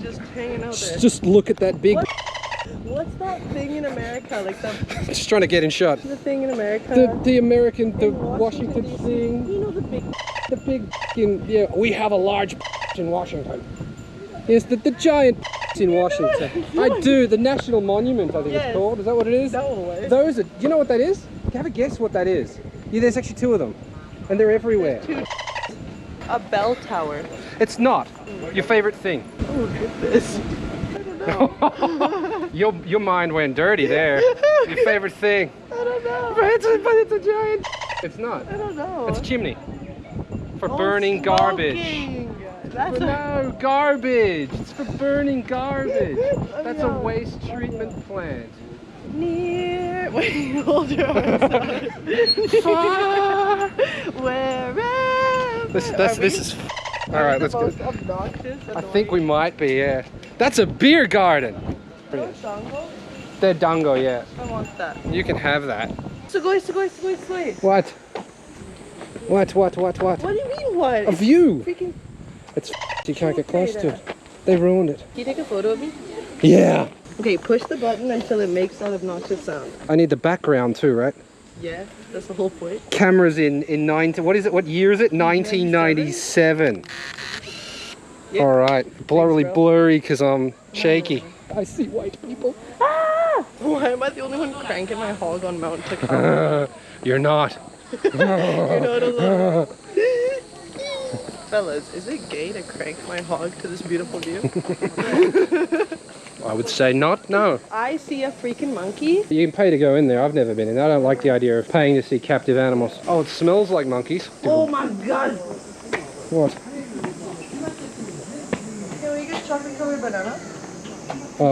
just hanging out there. Just look at that big... What's that thing in America? Like the Just trying to get in shot. thing in America. The American, the Washington, Washington thing. You know the big... The big, yeah, we have a large in Washington. Yes, the giant in Washington. I do, the National Monument, I think it's called. Is that what it is? No. Those are, you know what that is? Have a guess what that is. Yeah, there's actually two of them. And they're everywhere. A bell tower. It's not. Your favorite thing. Oh goodness. I don't know. Your mind went dirty there. Your favorite thing. I don't know. But it's a giant... It's not. I don't know. It's a chimney. For burning garbage. That's no, garbage. It's for burning garbage. That's a waste treatment plant. Near. Wait, hold your arms out. Far. Wherever. This is. All right, let's go. Obnoxious, I think we might be. Yeah. That's a beer garden. Dango? They're dango, yeah. I want that. You can have that. Sugoi, sugoi, sugoi, sugoi. What? What? What do you mean what? A view. Freaking. It's you can't get close to it. They ruined it. Can you take a photo of me? Yeah. Okay, push the button until it makes that obnoxious sound. I need the background too, right? Yeah, that's the whole point. Cameras in 90. What is it? What year is it? 1997. Yeah. All right. Blurry, bro. blurry, because I'm shaky. I see white people. Ah! Why am I the only one cranking my hog on Mount Takao? You're not. You're not alone. Fellas, is it gay to crank my hog to this beautiful view? I would say not. No. I see a freaking monkey. You can pay to go in there. I've never been in. I don't like the idea of paying to see captive animals. Oh, it smells like monkeys. Oh my god! What? Can we get chocolate covered banana?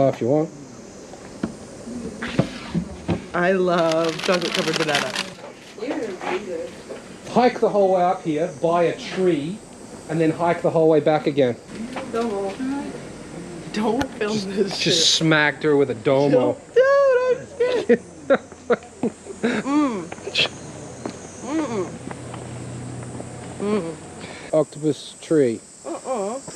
If you want. I love chocolate covered banana. Hike the whole way up here, buy a tree, and then hike the whole way back again. Don't film this shit. Just smacked her with a domo. Dude, I'm scared. Octopus tree.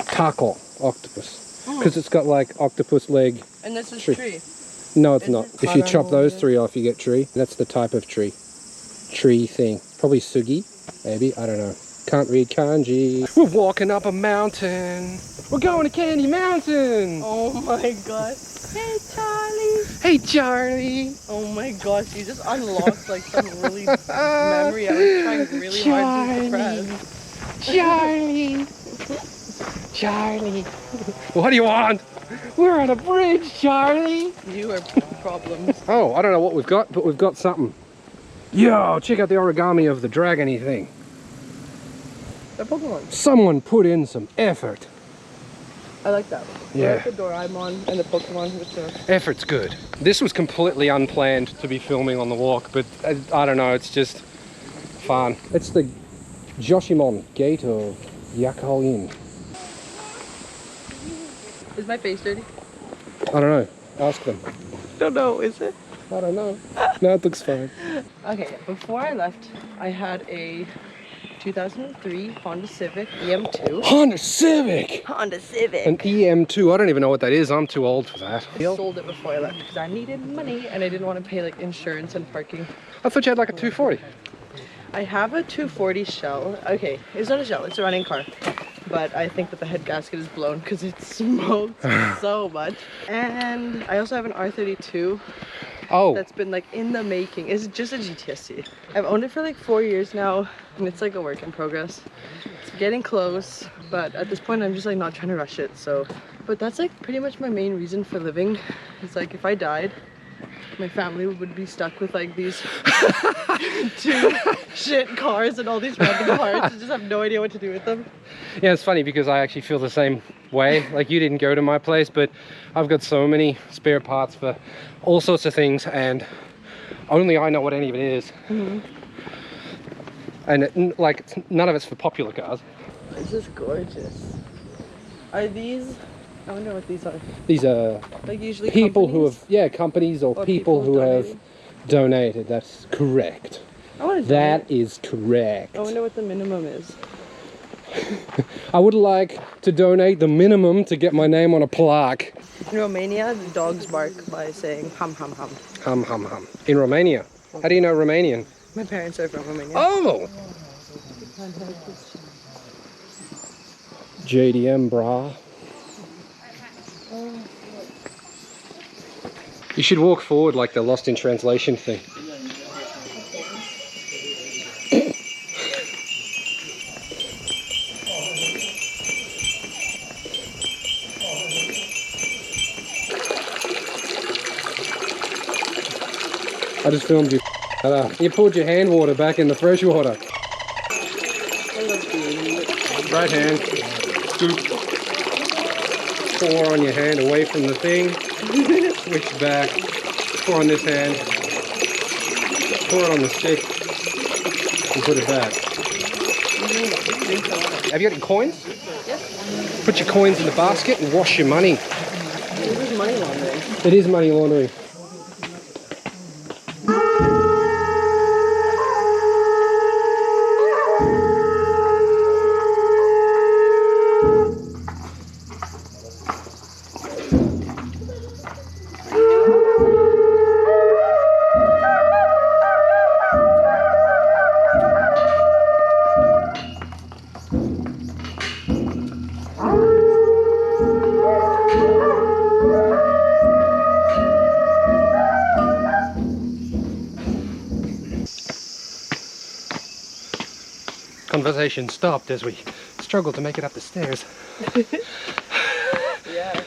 Taco octopus. Because it's got like octopus leg. And this is Tree. tree. No, it's Is not. it? If I you don't chop know those what it three off, you get tree. That's the type of tree. Tree thing. Probably sugi, maybe. I don't know. Can't read kanji. We're walking up a mountain. We're going to Candy Mountain. Oh my god. Hey Charlie. Hey, Charlie. Oh my gosh, you just unlocked like some really memory I was trying really hard to suppress. Charlie. Charlie. What do you want? We're on a bridge, Charlie. You are problems. Oh, I don't know what we've got, but we've got something. Yo, check out the origami of the dragony thing. They're Pokemon. Someone put in some effort. I like that one. Yeah. I like the Doraemon and the Pokemon with the... Effort's good. This was completely unplanned to be filming on the walk, but I don't know, it's just fun. It's the Joshimon Gate of GAIJIN. Is my face dirty? I don't know. Ask them. Don't know, is it? I don't know. No, it looks fine. Okay, before I left, I had a 2003 Honda Civic EM2. Honda Civic! Honda Civic! An EM2. I don't even know what that is. I'm too old for that. I sold it before I left because I needed money and I didn't want to pay like insurance and parking. I thought you had like a 240. I have a 240 shell. Okay, it's not a shell, it's a running car. But I think that the head gasket is blown because it smokes so much. And I also have an R32 Oh. that's been like in the making. It's just a GTSC. I've owned it for like 4 years now and it's like a work in progress. It's getting close, but at this point I'm just like not trying to rush it. So, but that's like pretty much my main reason for living. It's like if I died, my family would be stuck with like these two shit cars and all these random parts and just have no idea what to do with them. Yeah, it's funny because I actually feel the same way. Like, you didn't go to my place, but I've got so many spare parts for all sorts of things and only I know what any of it is. And like, none of it's for popular cars. This is gorgeous. Are these... I wonder what these are. These are Like usually people companies? who have, yeah, companies or people who have donated. That's correct. I want to That is correct. I wonder what the minimum is. I would like to donate the minimum to get my name on a plaque. In Romania, the dogs bark by saying hum hum hum. Hum hum hum. In Romania. How do you know Romanian? My parents are from Romania. Oh! JDM, brah. You should walk forward like the Lost in Translation thing. I just filmed you. You poured your hand water back in the fresh water. Right hand. scoop. Pour on your hand away from the thing. Switch back. Pour on this hand. Pour it on the stick. And put it back. Have you got any coins? Yes. Put your coins in the basket and wash your money. This is money laundering. It is money laundering. Conversation stopped as we struggled to make it up the stairs. Yeah.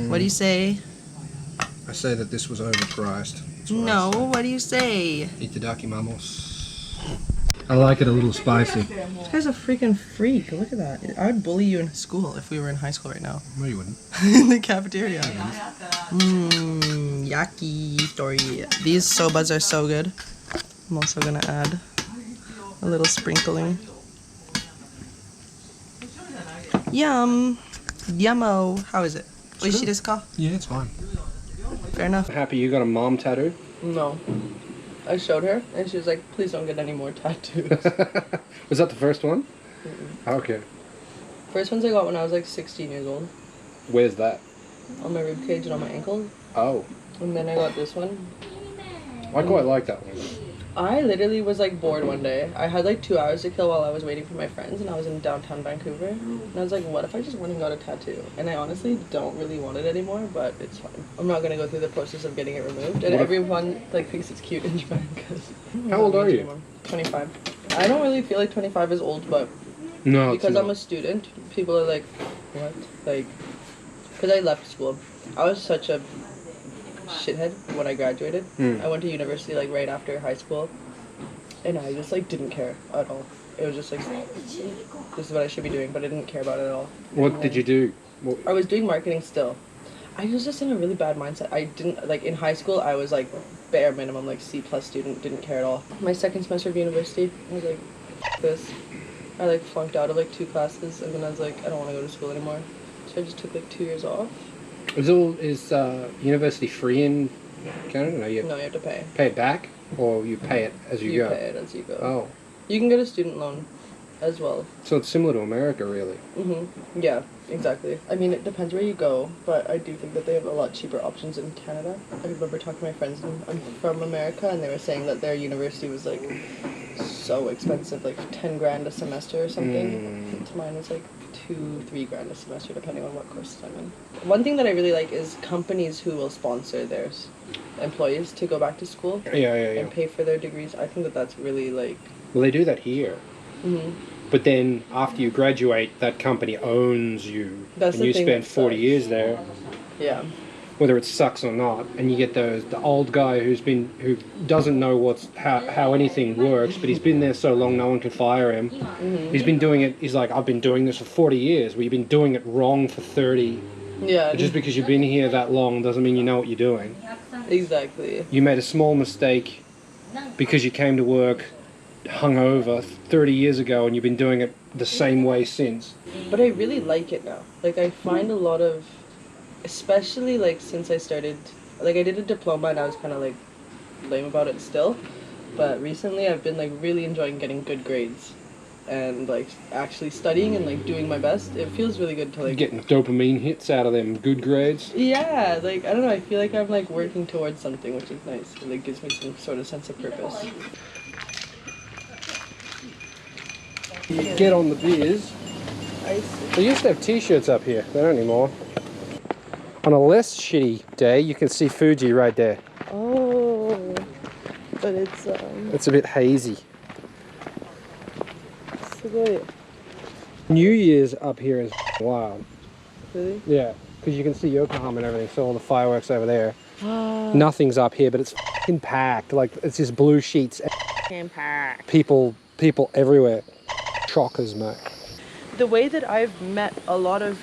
What do you say? I say that this was overpriced. No, what do you say? Itadakimamos. I like it a little spicy. This guy's a freaking freak. Look at that. I would bully you in school if we were in high school right now. No, you wouldn't. In the cafeteria. Yaki story. These sobas are so good. I'm also gonna add a little sprinkling. Yum! Yummo! How is it? Oishi desu ka? Yeah, it's fine. Fair enough. Happy you got a mom tattoo? No. I showed her and she was like, please don't get any more tattoos. Was that the first one? Okay. First ones I got when I was like 16 years old. Where's that? On my ribcage and on my ankle. Oh. And then I got this one. I quite like that one. I literally was like bored one day. I had like 2 hours to kill while I was waiting for my friends and I was in downtown Vancouver. And I was like, what if I just went and got a tattoo? And I honestly don't really want it anymore, but it's fine. I'm not going to go through the process of getting it removed. And everyone like thinks it's cute in Japan because... How old are you? 25. I don't really feel like 25 is old, but no, because I'm a student, people are like, what? Like, because I left school. I was such a shithead when I graduated. I went to university like right after high school and I just like didn't care at all. It was just like, this is what I should be doing, but I didn't care about it at all. What did you do? I was doing marketing still. I was just in a really bad mindset. I didn't, like in high school I was like bare minimum like C+ student, didn't care at all. My second semester of university, I was like, F this. I like flunked out of like 2 classes and then I was like, I don't want to go to school anymore. So I just took like 2 years off. Is university free in Canada? No, you have to pay. Pay it back, or you pay it as you go? You pay it as you go. Oh. You can get a student loan as well. So it's similar to America, really. Yeah, exactly. I mean, it depends where you go, but I do think that they have a lot cheaper options in Canada. I remember talking to my friends from America, and they were saying that their university was like so expensive, like 10 grand a semester or something. Mine was like 2-3 grand a semester, depending on what courses I'm in. One thing that I really like is companies who will sponsor their employees to go back to school. And pay for their degrees. I think that that's really like... Well, they do that here. But then after you graduate, that company owns you. That's and you spend 40 years there. Yeah. Whether it sucks or not, and you get the old guy who doesn't know how anything works, but he's been there so long no one can fire him. He's been doing it. He's like, I've been doing this for 40 years. Well, you've been doing it wrong for 30. Yeah. Just because you've been here that long doesn't mean you know what you're doing. Exactly. You made a small mistake because you came to work hungover 30 years ago, and you've been doing it the same way since. But I really like it now. Like I find a lot of, especially like since I started, like I did a diploma and I was kind of like lame about it still, but recently I've been like really enjoying getting good grades and like actually studying and like doing my best. It feels really good to like getting dopamine hits out of them good grades. Yeah, like I don't know, I feel like I'm like working towards something, which is nice. It like gives me some sort of sense of purpose. Get on the beers. I see. They used to have t-shirts up here, they don't anymore. On a less shitty day, you can see Fuji right there. Oh, but it's a bit hazy. Sugoi. New Year's up here is wild. Really? Yeah, because you can see Yokohama and everything, so all the fireworks over there. Nothing's up here, but it's f***ing packed. Like, it's just blue sheets. Packed. People everywhere. Shockers, mate. The way that I've met a lot of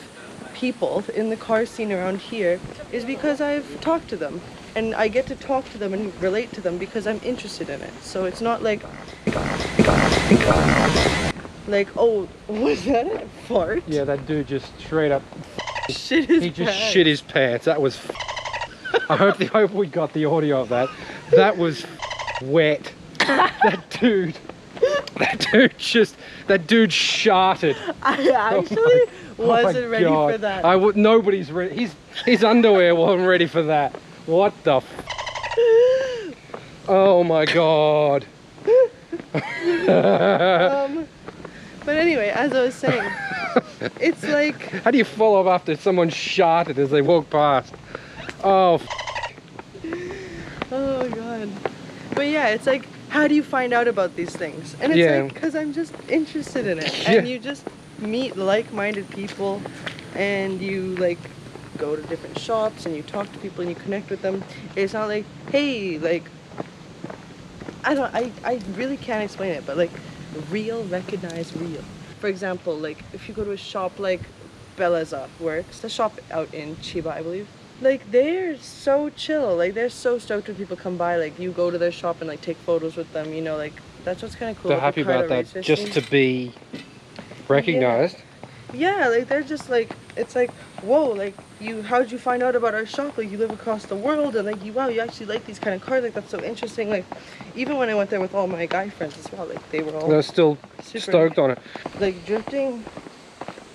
people in the car scene around here is because I've talked to them. And I get to talk to them and relate to them because I'm interested in it. So it's not like, oh, was that a fart? Yeah, that dude just straight up shit his he just pants. shit his pants. That was I hope we got the audio of that. That was wet. That dude sharted. I actually wasn't ready for that. Nobody's ready. His underwear wasn't ready for that. What the oh my god. But anyway, as I was saying, it's like, how do you follow up after someone sharted as they walk past? Oh oh god. But yeah, it's like, how do you find out about these things? And it's like, because I'm just interested in it. And you just meet like-minded people and you like go to different shops and you talk to people and you connect with them. It's not like, hey, like, I really can't explain it, but like, real recognize real. For example, like if you go to a shop like Beleza works, the shop out in Chiba, I believe, like they're so chill, like they're so stoked when people come by. Like you go to their shop and like take photos with them, you know, like that's what's kind of cool. They're happy about that, just to be recognized. Yeah, like they're just like, it's like, whoa, like how'd you find out about our shop? Like you live across the world and like wow, you actually like these kind of cars, like that's so interesting. Like even when I went there with all my guy friends as well, like they were all they're still stoked on it. Like drifting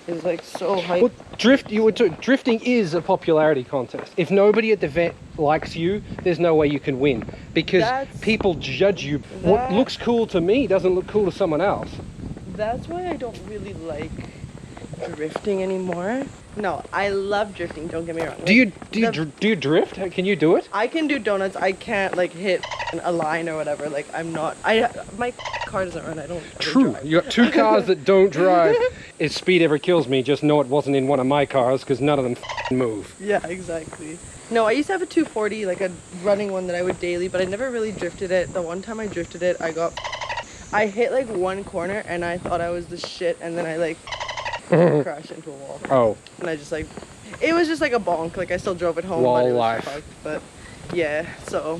is like so hype. Well, drifting is a popularity contest. If nobody at the event likes you, there's no way you can win, because people judge you. What looks cool to me doesn't look cool to someone else. That's why I don't really like drifting anymore. No, I love drifting, don't get me wrong. Like, do you drift? Can you do it? I can do donuts. I can't like hit a line or whatever. Like I'm not, my car doesn't run. I don't drive. You got two cars that don't drive. If speed ever kills me, just know it wasn't in one of my cars, because none of them move. Yeah, exactly. No, I used to have a 240, like a running one that I would daily, but I never really drifted it. The one time I drifted it, I hit like one corner and I thought I was the shit, and then I like crashed into a wall. Oh. And I just like, it was just like a bonk. Like I still drove it home. Wall but it was life. fucked. But yeah, so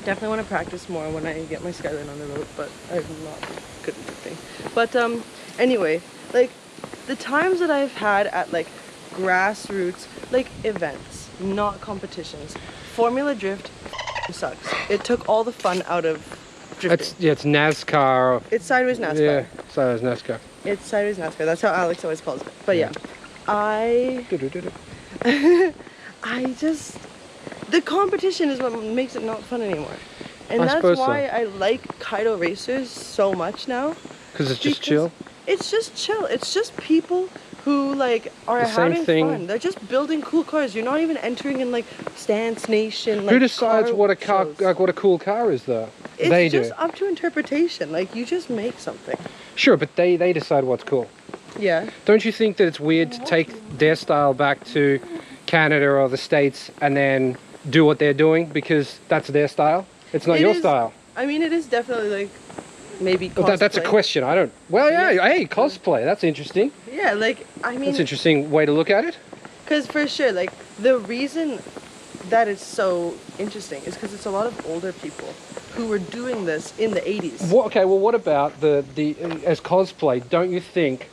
definitely want to practice more when I get my Skyline on the road, but I'm not good at drifting. But anyway, like the times that I've had at like grassroots like events, not competitions, Formula Drift sucks. It took all the fun out of drifting. It's NASCAR. It's sideways NASCAR. Yeah, sideways NASCAR. It's sideways NASCAR. That's how Alex always calls it. But yeah, I just, the competition is what makes it not fun anymore. And that's why I like Kaido racers so much now. Because it's just chill? It's just chill. It's just people who like are having fun. They're just building cool cars. You're not even entering in like Stance Nation. Like, who decides what a car, like, what a cool car is though? It's just up to interpretation. Like you just make something. Sure, but they decide what's cool. Yeah. Don't you think that it's weird to take their style back to Canada or the States and then do what they're doing because that's their style? It's not your style. I mean, it is definitely like maybe cosplay. But that's a question. I don't. Well, yeah. Hey, cosplay. That's interesting. Yeah, like I mean. That's an interesting way to look at it. Because for sure, like the reason that it's so interesting is because it's a lot of older people who were doing this in the 80s. Okay, well, what about the as cosplay? Don't you think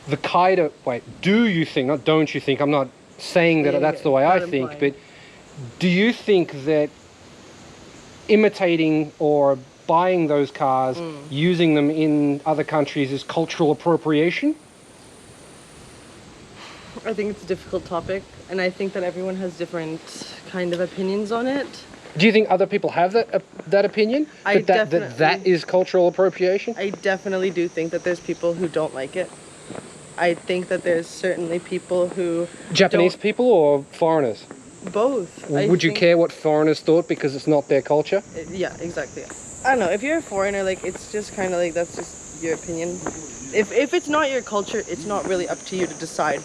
the Kaido? Wait, do you think? Not don't you think? I'm not saying that that's the way I think, but do you think that imitating or buying those cars, using them in other countries is cultural appropriation? I think it's a difficult topic, and I think that everyone has different kind of opinions on it. Do you think other people have that opinion? That is cultural appropriation? I definitely do think that there's people who don't like it. I think that there's certainly people who Japanese people or foreigners? Both. Would you care what foreigners thought because it's not their culture? Yeah, exactly. I don't know. If you're a foreigner, like it's just kind of like that's just your opinion. If it's not your culture, it's not really up to you to decide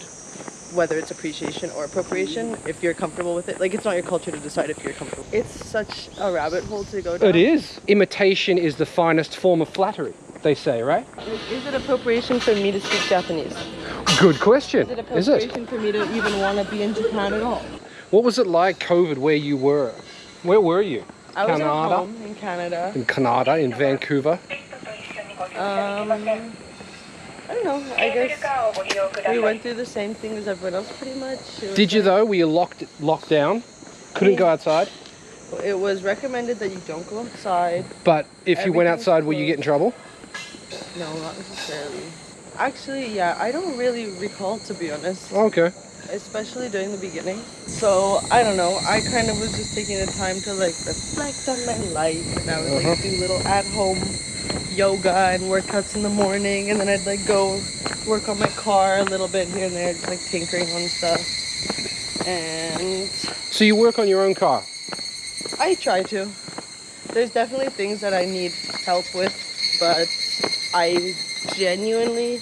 whether it's appreciation or appropriation. If you're comfortable with it, like it's not your culture to decide if you're comfortable. It's such a rabbit hole to go down. It is. Imitation is the finest form of flattery. they say, right? Is it appropriation for me to speak Japanese? Good question. Is it appropriation for me to even want to be in Japan at all? What was it like, COVID, where you were? Where were you? I was at home in Canada. In Canada, in Vancouver. I don't know. I guess we went through the same thing as everyone else, pretty much. Did you though? Were you locked down? Couldn't go outside? It was recommended that you don't go outside. But if you went outside, will you get in trouble? No, not necessarily. Actually, yeah, I don't really recall, to be honest. Okay. Especially during the beginning. So, I don't know. I kind of was just taking the time to like reflect on my life. And I would like do little at-home yoga and workouts in the morning. And then I'd like go work on my car a little bit here and there, just like tinkering on stuff. And... So you work on your own car? I try to. There's definitely things that I need help with, but I genuinely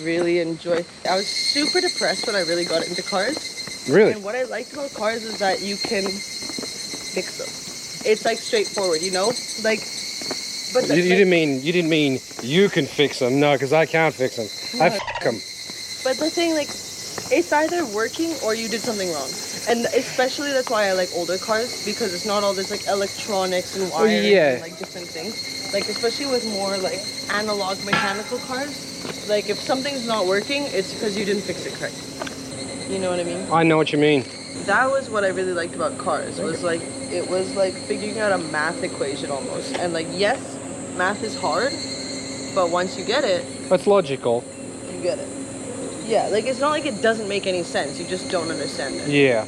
really enjoy. I was super depressed when I really got into cars. Really? And what I liked about cars is that you can fix them. It's like straightforward, you know? Like, but you didn't mean you can fix them. No, because I can't fix them. I f them. But the thing, like, it's either working or you did something wrong. And especially that's why I like older cars, because it's not all this like electronics and wires and like different things. Like especially with more like analog mechanical cars, like if something's not working, it's because you didn't fix it correctly. You know what I mean? I know what you mean. That was what I really liked about cars. Was like it was like figuring out a math equation almost. And like yes, math is hard, but once you get it, that's logical. You get it. Yeah, like it's not like it doesn't make any sense. You just don't understand it. Yeah.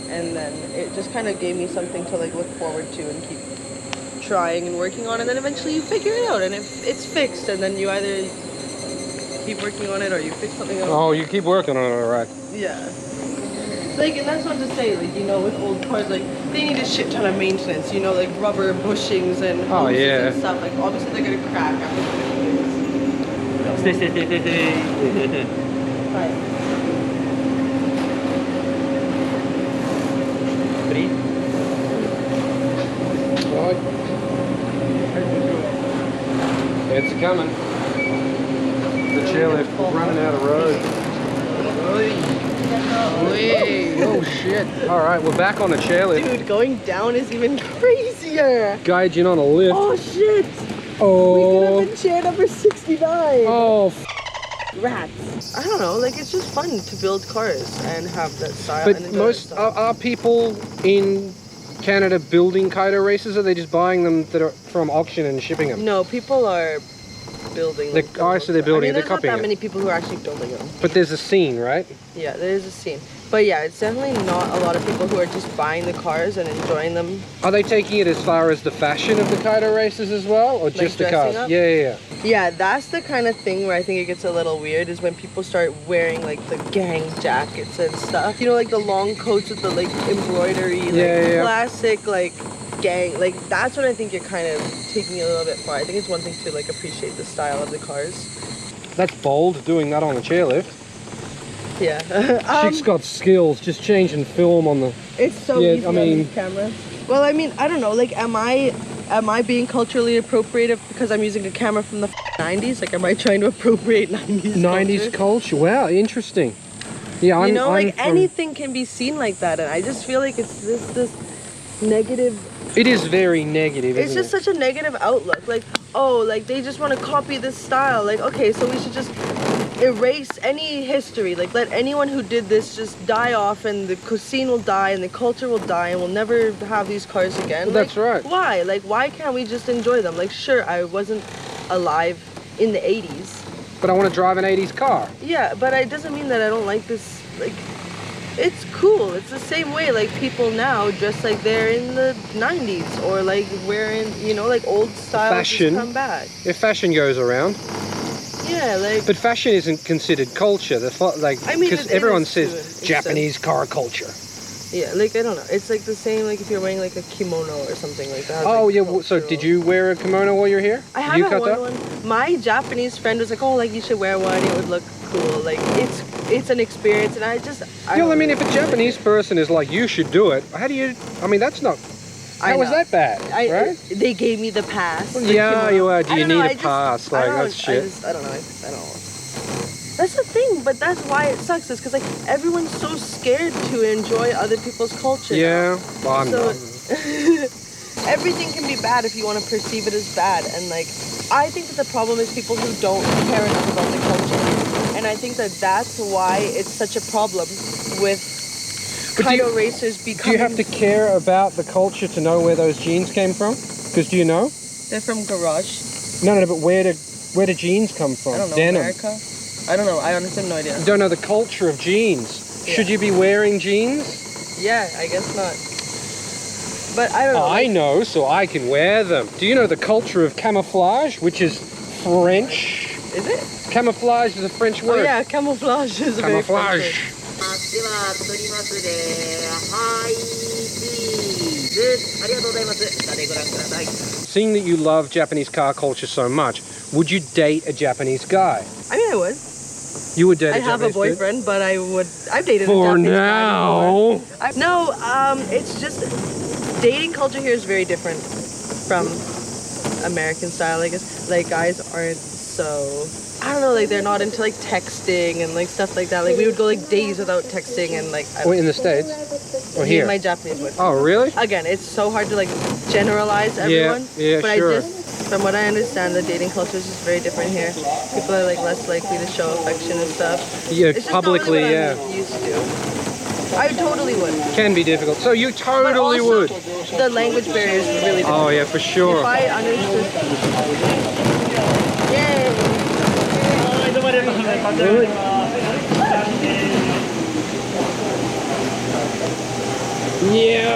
And then it just kind of gave me something to like look forward to and keep trying and working on. And then eventually you figure it out and it's fixed. And then you either keep working on it or you fix something else. Oh, you keep working on it, right? Yeah. Like, and that's not to say, like, you know, with old cars, like, they need a shit ton of maintenance. You know, like rubber bushings and hoses and stuff. Like, obviously they're gonna crack after 50 years. Hi. It's coming. The chairlift running out of road. Oh shit. Alright, we're back on the chairlift. Dude, going down is even crazier. Gaijin on a lift. Oh shit. Oh. We could have been chair number 69. Oh, rats. I don't know, like it's just fun to build cars and have that style. But and most are people in Canada building Kaido races, or are they just buying them that are from auction and shipping them? No, people are building them. So they're building it, they're copying it. There's not that many people who are actually building them. But there's a scene, right? Yeah, there is a scene. But yeah, it's definitely not a lot of people who are just buying the cars and enjoying them. Are they taking it as far as the fashion of the Kaido races as well, or just the cars? Up? Yeah. Yeah, that's the kind of thing where I think it gets a little weird, is when people start wearing like the gang jackets and stuff. You know, like the long coats with the like embroidery, like classic like gang. Like that's what I think you're kind of taking a little bit far. I think it's one thing to like appreciate the style of the cars. That's bold, doing that on the chairlift. Yeah. She's got skills, just changing film on the... It's so easy on these cameras. Well, I mean, I don't know, like, am I being culturally appropriative because I'm using a camera from the 90s? Like, am I trying to appropriate 90s culture? Wow, interesting. Yeah, you know, like, anything can be seen like that, and I just feel like it's this negative... It is very negative, It's just such a negative outlook. Like, oh, like, they just want to copy this style. Like, okay, so we should just erase any history. Like, let anyone who did this just die off, and the cuisine will die, and the culture will die, and we'll never have these cars again. That's right. Why? Like, why can't we just enjoy them? Like, sure, I wasn't alive in the 80s. But I want to drive an 80s car. Yeah, but it doesn't mean that I don't like this, like... It's cool. It's the same way like people now dress like they're in the 90s, or like wearing, you know, like old style fashion just come back. If fashion goes around. Yeah, like. But fashion isn't considered culture. Like, I mean, because everyone says Japanese car culture. Yeah, like I don't know. It's like the same like if you're wearing like a kimono or something like that. Oh like, yeah. Cultural. So did you wear a kimono while you're here? I haven't worn one. My Japanese friend was like, "Oh, like you should wear one. It would look cool." Like it's an experience, and I mean, if a Japanese person is like, "You should do it," how do you? I mean, that's not How was that bad, right? They gave me the pass. Yeah, you are. Do you need a just, pass? Like, that's shit. I don't know. I don't know. That's the thing, but that's why it sucks. Is because like everyone's so scared to enjoy other people's culture. Yeah, well, I'm not. Everything can be bad if you want to perceive it as bad, and like I think that the problem is people who don't care enough about the culture, and I think that that's why it's such a problem with Kaido racers becoming. Do you have to care about the culture to know where those jeans came from? Because do you know? They're from Garage. No, but where do jeans come from? I don't know. Denim. America. I don't know. I honestly have no idea. You don't know the culture of jeans. Yeah. Should you be wearing jeans? Yeah, I guess not. But I don't know. I know, so I can wear them. Do you know the culture of camouflage, which is French? Is it? Camouflage is a French word. Oh yeah, camouflage is a very French word. Seeing that you love Japanese car culture so much, would you date a Japanese guy? I mean, I would. You would date a Japanese I have a boyfriend, but I've dated for a Japanese now. guy before. No, it's just dating culture here is very different from American style, I guess. Like guys aren't so, I don't know, like they're not into like texting and like stuff like that. Like we would go like days without texting and like. In the States? Or here? My Japanese boyfriend. Oh, really? Again, it's so hard to like generalize everyone. Yeah, but sure. I just, from what I understand, the dating culture is just very different here. People are like less likely to show affection and stuff. Yeah, it's just publicly, not really what I'm used to. I totally would. Can be difficult. So you totally would. The language barrier is really difficult. Oh yeah, for sure. If I understood. Yay! Really? Yeah.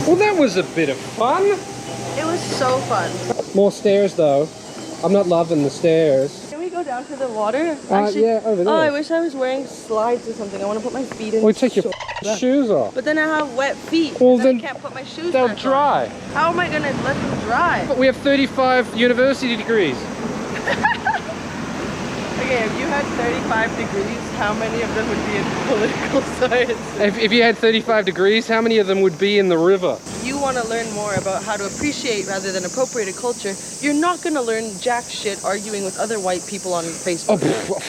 Well, that was a bit of fun. It was so fun. More stairs though. I'm not loving the stairs. Can we go down to the water? Actually, yeah, over there. Oh, I wish I was wearing slides or something. I want to put my feet in. Well, take your shoes off. But then I have wet feet. Well, then I can't put my shoes they'll back dry. on. How am I going to let them dry? But we have 35 university degrees. Okay, if you had 35 degrees, how many of them would be in political science? If you had 35 degrees, how many of them would be in the river? You want to learn more about how to appreciate rather than appropriate a culture, you're not going to learn jack shit arguing with other white people on Facebook. Oh,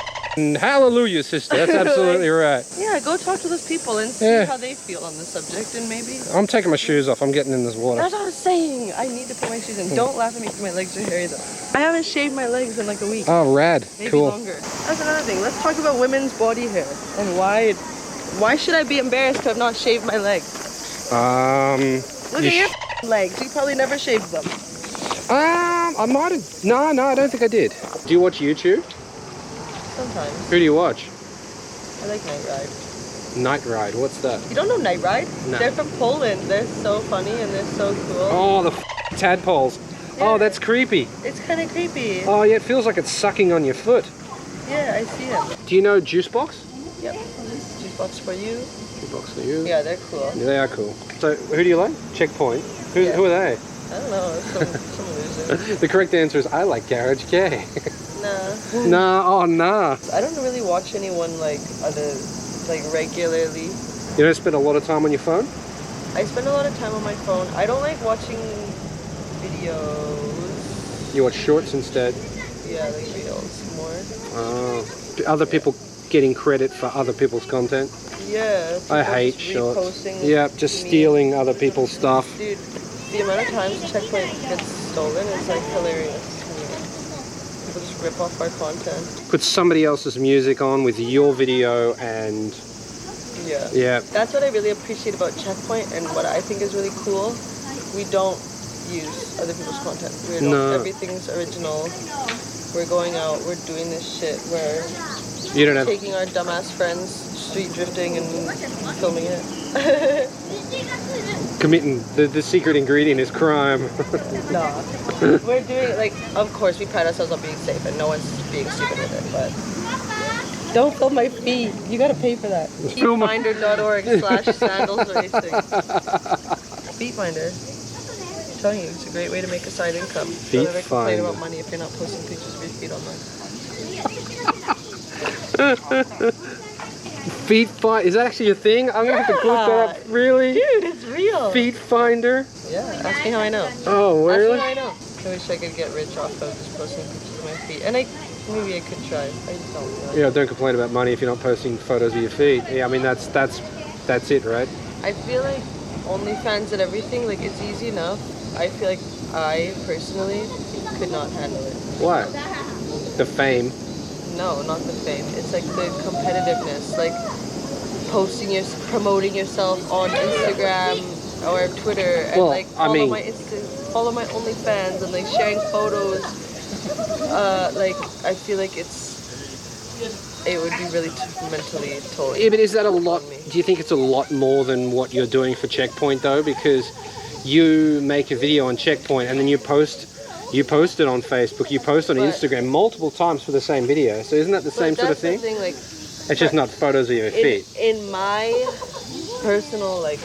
hallelujah, sister. That's absolutely right. Yeah, go talk to those people and see how they feel on the subject, and maybe... I'm taking my shoes off. I'm getting in this water. That's what I was saying. I need to put my shoes in. Don't laugh at me because my legs are hairy though. I haven't shaved my legs in like a week. Oh, rad. Maybe cool. longer. That's another thing. Let's talk about women's body hair and why should I be embarrassed to have not shaved my legs? Look at your legs. You probably never shaved them. I might have. No, I don't think I did. Do you watch YouTube? Sometimes. Who do you watch? I like Night Ride. Night Ride, what's that? You don't know Night Ride? No. They're from Poland. They're so funny and they're so cool. Oh, the tadpoles. Yeah. Oh, that's creepy. It's kind of creepy. Oh, yeah, it feels like it's sucking on your foot. Yeah, I see it. Do you know Juicebox? Yep. Juicebox for you. Juicebox for you. Yeah, they're cool. Yeah, they are cool. So, who do you like? Checkpoint. Who are they? I don't know. Some loser. The correct answer is I like Garage K. Nah. Nah, oh nah. I don't really watch anyone like regularly. You don't spend a lot of time on your phone? I spend a lot of time on my phone. I don't like watching videos. You watch shorts instead? Yeah, like reels more. Oh. Other people getting credit for other people's content? Yeah. I hate shorts. Yeah, just stealing other people's stuff. Dude, the amount of times Checkpoint gets stolen is like hilarious. People just rip off our content. Put somebody else's music on with your video and... Yeah. That's what I really appreciate about Checkpoint and what I think is really cool. We don't use other people's content. Everything's original. We're going out, we're doing this shit, we're taking our dumbass friends street drifting and filming it. Committing, the secret ingredient is crime. Nah. We're doing, like, of course we pride ourselves on being safe and no one's being stupid with it, but... Don't film my feet. You gotta pay for that. Feetfinder.org/sandals racing. Feetfinder. I'm telling you, it's a great way to make a side income. So that I complain about money if you're not posting pictures of your feet online. Feet find, is that actually a thing? I'm gonna have to look that up. Really? Dude, it's real. Feet Finder. Yeah, ask me how I know. Oh, Ask really? me how I know. I wish I could get rich off of just posting pictures of my feet. And maybe I could try. I just don't feel like Yeah, don't complain about money if you're not posting photos of your feet. Yeah, I mean, that's it, right? I feel like OnlyFans and everything, like it's easy enough. I feel like I personally could not handle it. Why? The fame. No, not the fame. It's like the competitiveness, like promoting yourself on Instagram or Twitter, and like follow my OnlyFans and like sharing photos. Like I feel like it would be really mentally tolling. Yeah, but is that a lot? Do you think it's a lot more than what you're doing for Checkpoint though? Because you make a video on Checkpoint and then you post it on Facebook, you post on Instagram multiple times for the same video. So isn't that the same sort of thing? Like, it's just not photos of your feet. In my personal like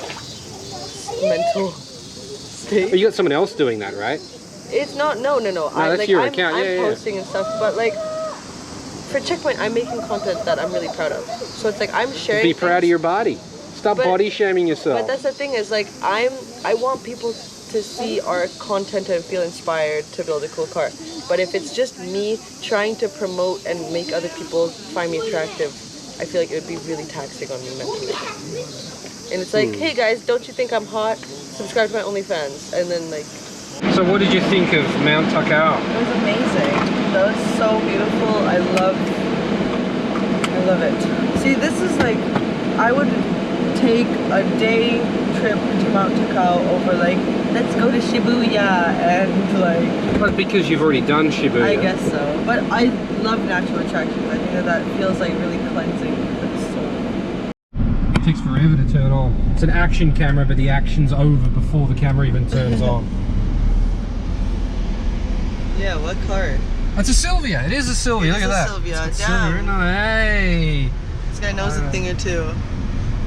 mental state. But you got someone else doing that, right? It's not. No. That's your account. I'm posting and stuff, but like for Checkpoint, I'm making content that I'm really proud of. So it's like I'm sharing. Be proud of your body. Stop body shaming yourself. But that's the thing is like I want people to see our content and feel inspired to build a cool car. But if it's just me trying to promote and make other people find me attractive, I feel like it would be really taxing on me mentally. And it's like, hey guys, don't you think I'm hot? Subscribe to my OnlyFans. And then like... So what did you think of Mount Takao? It was amazing. That was so beautiful. I love it. See, this is like, I would take a day trip to Mount Takao over like, let's go to Shibuya and like... But because you've already done Shibuya. I guess so. But I love natural attractions. I think that feels like really cleansing for the soul. It takes forever to turn on. It's an action camera, but the action's over before the camera even turns on. Yeah, what car? It's a Sylvia. It is a Sylvia. Look at that. Sylvia. It's Damn. Sylvia. No, hey. This guy knows a thing or two.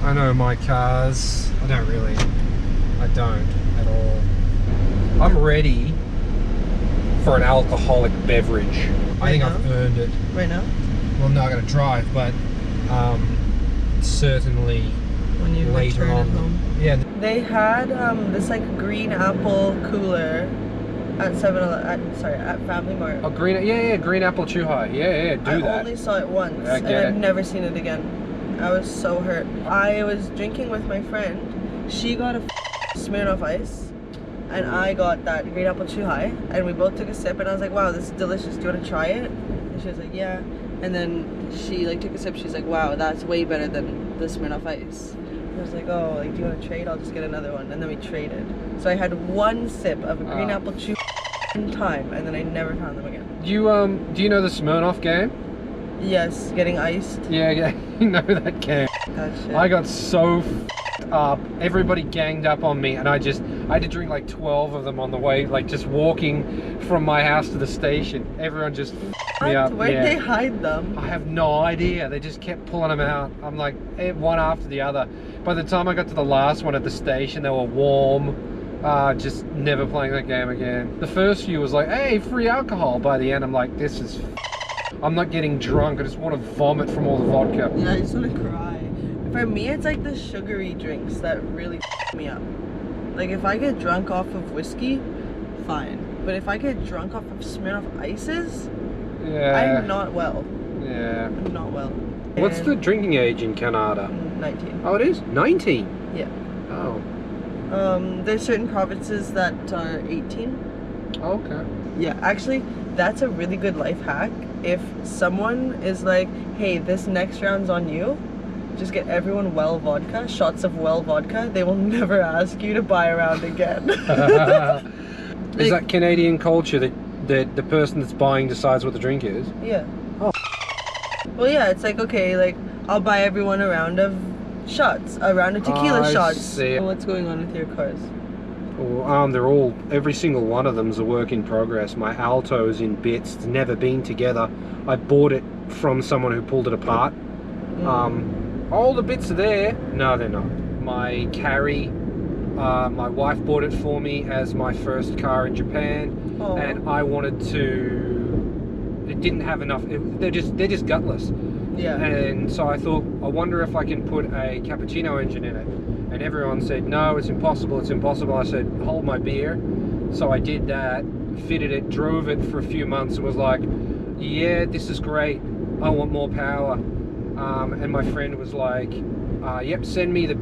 I know my cars. I don't really. I don't at all. I'm ready for an alcoholic beverage. I think I've earned it. Right now? Well, I'm not going to drive, but certainly when you later on. Home. Yeah. They had this like green apple cooler at at Family Mart. Oh, green apple chuhai. Yeah, do that. I only saw it once, and I've never seen it again. I was so hurt. I was drinking with my friend. She got a Smirnoff Ice, and I got that green apple chuhai, and we both took a sip, and I was like, wow, this is delicious. Do you want to try it? And she was like, yeah. And then she like took a sip. She's like, wow, that's way better than the Smirnoff Ice. And I was like, oh, like, do you want to trade? I'll just get another one. And then we traded. So I had one sip of a green apple chuhai time, and then I never found them again. Do you know the Smirnoff game? Yes, getting iced. Yeah, you know that game. That shit. I got so up. Everybody ganged up on me, and I had to drink like 12 of them on the way, like just walking from my house to the station. Everyone just me up. Where'd they hide them? I have no idea. They just kept pulling them out. I'm like, one after the other. By the time I got to the last one at the station, they were warm. Just never playing that game again. The first few was like, hey, free alcohol. By the end, I'm like, this is I'm not getting drunk. I just want to vomit from all the vodka. Yeah, I just want to cry. For me, it's like the sugary drinks that really me up. Like if I get drunk off of whiskey, fine. But if I get drunk off of Smirnoff Ices, I'm not well. Yeah. I'm not well. What's the drinking age in Canada? 19. Oh, it is? 19? Yeah. Oh. There's certain provinces that are 18. Oh, okay. Yeah, actually, that's a really good life hack. If someone is like, hey, this next round's on you, just get everyone well vodka, shots of well vodka. They will never ask you to buy a round again. Is that Canadian culture that the person that's buying decides what the drink is? Yeah. Oh. Well, yeah, it's like, okay, like, I'll buy everyone a round of shots, a round of tequila shots. See. What's going on with your cars? Well, every single one of them's a work in progress. My Alto's in bits. It's never been together. I bought it from someone who pulled it apart. All the bits are there. No, they're not. My Carry, my wife bought it for me as my first car in Japan, and I wanted to. It didn't have enough. They're just gutless. Yeah. And so I thought, I wonder if I can put a cappuccino engine in it. And everyone said, no, it's impossible, it's impossible. I said, hold my beer. So I did that, fitted it, drove it for a few months and was like, yeah, this is great. I want more power. And my friend was like, yep, send me the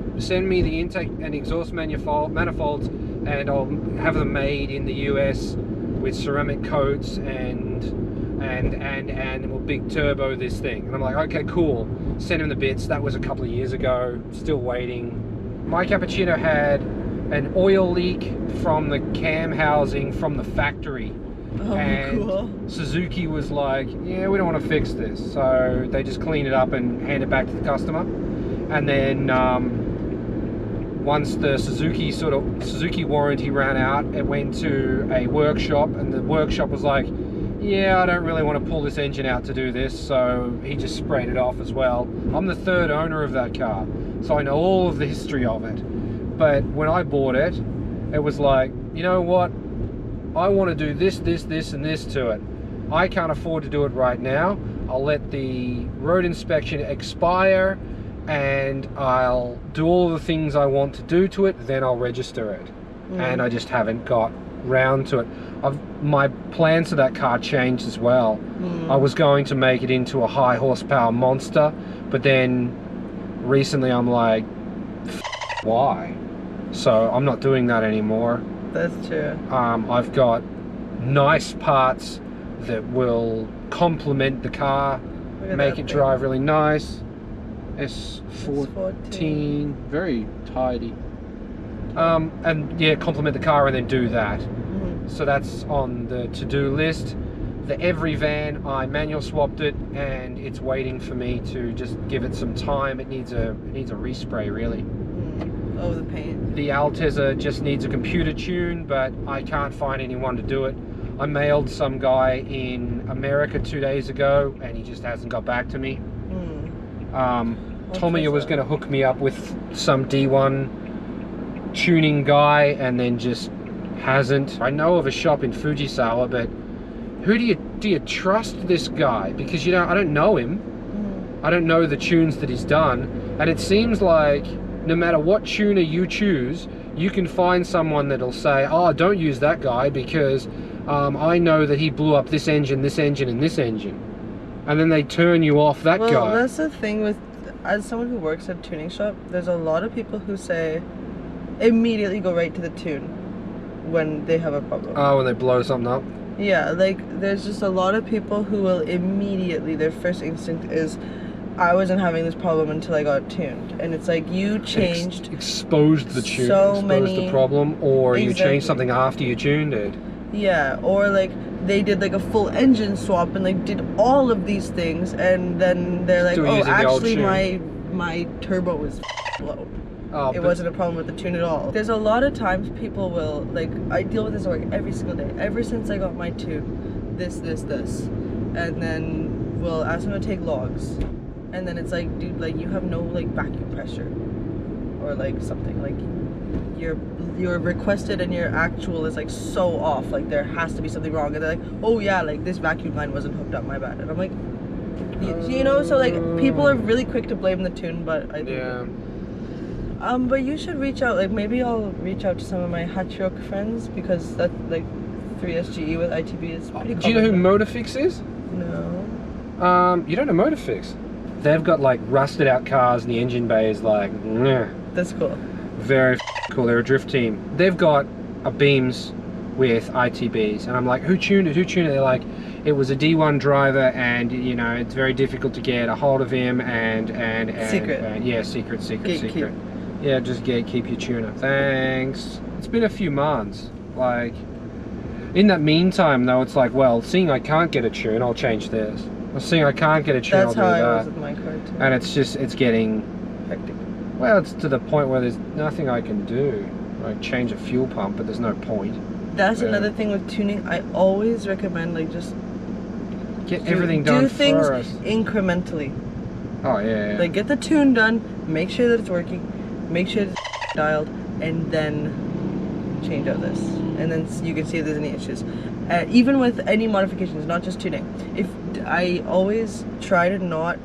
intake and exhaust manifolds, and I'll have them made in the US with ceramic coats and we'll big turbo this thing. And I'm like, okay, cool. Send him the bits. That was a couple of years ago. Still waiting. My cappuccino had an oil leak from the cam housing from the factory. Oh, and cool. Suzuki was like, yeah, we don't want to fix this. So they just clean it up and hand it back to the customer. And then once the Suzuki warranty ran out, it went to a workshop, and the workshop was like, yeah, I don't really want to pull this engine out to do this, so he just sprayed it off as well. I'm the third owner of that car, so I know all of the history of it. But when I bought it, it was like, you know what, I want to do this, this, this, and this to it. I can't afford to do it right now. I'll let the road inspection expire, and I'll do all the things I want to do to it, then I'll register it. And I just haven't got round to it. My plans for that car changed as well. I was going to make it into a high horsepower monster, but then recently I'm like, why? So I'm not doing that anymore. That's true. I've got nice parts that will complement the car, make it drive really nice. S14, very tidy. And yeah, complement the car and then do that. So that's on the to-do list. The every van, I manual swapped it, and it's waiting for me to just give it some time. It needs a respray, really. Oh, the paint. The Altezza just needs a computer tune, but I can't find anyone to do it. I mailed some guy in America 2 days ago, and he just hasn't got back to me. Tommy was going to hook me up with some D1 tuning guy, and then just hasn't. I know of a shop in Fujisawa, but who do you trust this guy? Because I don't know him. I don't know the tunes that he's done, and it seems like no matter what tuner you choose, you can find someone that'll say, oh, don't use that guy because I know that he blew up this engine, and this engine. And then they turn you off that guy. Well, that's the thing with, as someone who works at a tuning shop, there's a lot of people who say, immediately go right to the tune when they have a problem. Oh, when they blow something up? Yeah, like, there's just a lot of people who will immediately, their first instinct is, I wasn't having this problem until I got tuned. And it's like, you changed... exposed the tune, exposed the problem, or you changed something after you tuned it. Yeah, or like, they did like a full engine swap and like did all of these things, and then they're like, oh, actually my turbo was low. Oh, it wasn't a problem with the tune at all. There's a lot of times people will, like, I deal with this work every single day, ever since I got my tune, this, and then we'll ask them to take logs, and then it's like, dude, like, you have no like vacuum pressure, or like something, like your requested and your actual is like so off, like there has to be something wrong, and they're like, oh yeah, like this vacuum line wasn't hooked up, my bad. And I'm like, you know, so like people are really quick to blame the tune, but I think, yeah. But you should reach out, like maybe I'll reach out to some of my Hachiroku friends, because that like 3SGE with ITB is pretty common. Do you know who Motorfix is? No. You don't know Motorfix? They've got like rusted out cars and the engine bay is like, nah. That's cool. Very cool. They're a drift team. They've got a beams with ITBs, and I'm like, who tuned it? They're like, it was a D1 driver, and you know, it's very difficult to get a hold of him, and secret. Yeah, secret. Yeah, just gatekeep your tuner. Thanks. It's been a few months. Like, in that meantime though, it's like, well, seeing I can't get a tune, I'll change this. Seeing I can't get a tune, I'll do that. That's how I was with my car too. And it's getting hectic. Well, it's to the point where there's nothing I can do. Like change a fuel pump, but there's no point. That's another thing with tuning. I always recommend, like, just get everything done first. Do things incrementally. Oh yeah. Like, get the tune done, make sure that it's working, make sure it's dialed, and then change out this. And then you can see if there's any issues. Even with any modifications, not just tuning. If I always try to not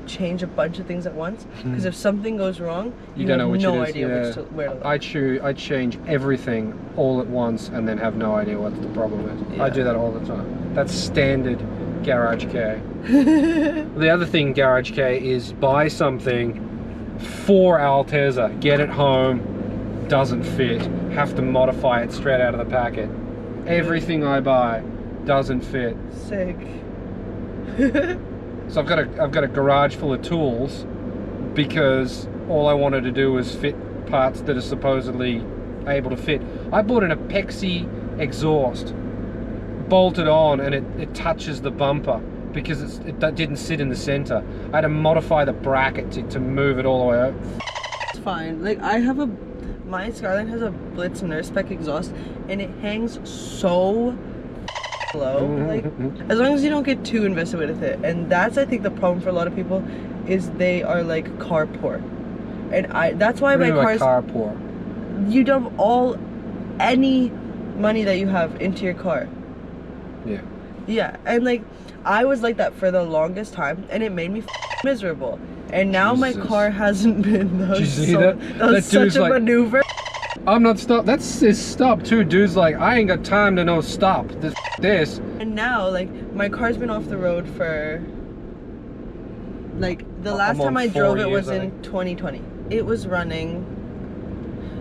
change a bunch of things at once, because if something goes wrong, you don't have know which no it is. idea Yeah. where to look. I change everything all at once and then have no idea what the problem is. Yeah. I do that all the time. That's standard Garage K. The other thing Garage K is buy something for Alteza, get it home, doesn't fit, have to modify it straight out of the packet. Everything I buy doesn't fit. Sick. So I've got a garage full of tools because all I wanted to do was fit parts that are supposedly able to fit. I bought an Apexi exhaust, bolted on, and it touches the bumper because it didn't sit in the center. I had to modify the bracket to move it all the way out. It's fine. Like my Skyline has a Blitz Nurse Spec exhaust, and it hangs so low. Like, as long as you don't get too invested with it, and that's I think the problem for a lot of people is they are like car poor, and that's why my car's car poor. You dump any money that you have into your car. Yeah, and like I was like that for the longest time, and it made me miserable. And now my car hasn't been. That was such a maneuver. I'm not stop. That's his stop too. Dude's like, I ain't got time to no stop. This. And now, like, my car's been off the road for, like, the last time I drove it was in 2020. It was running.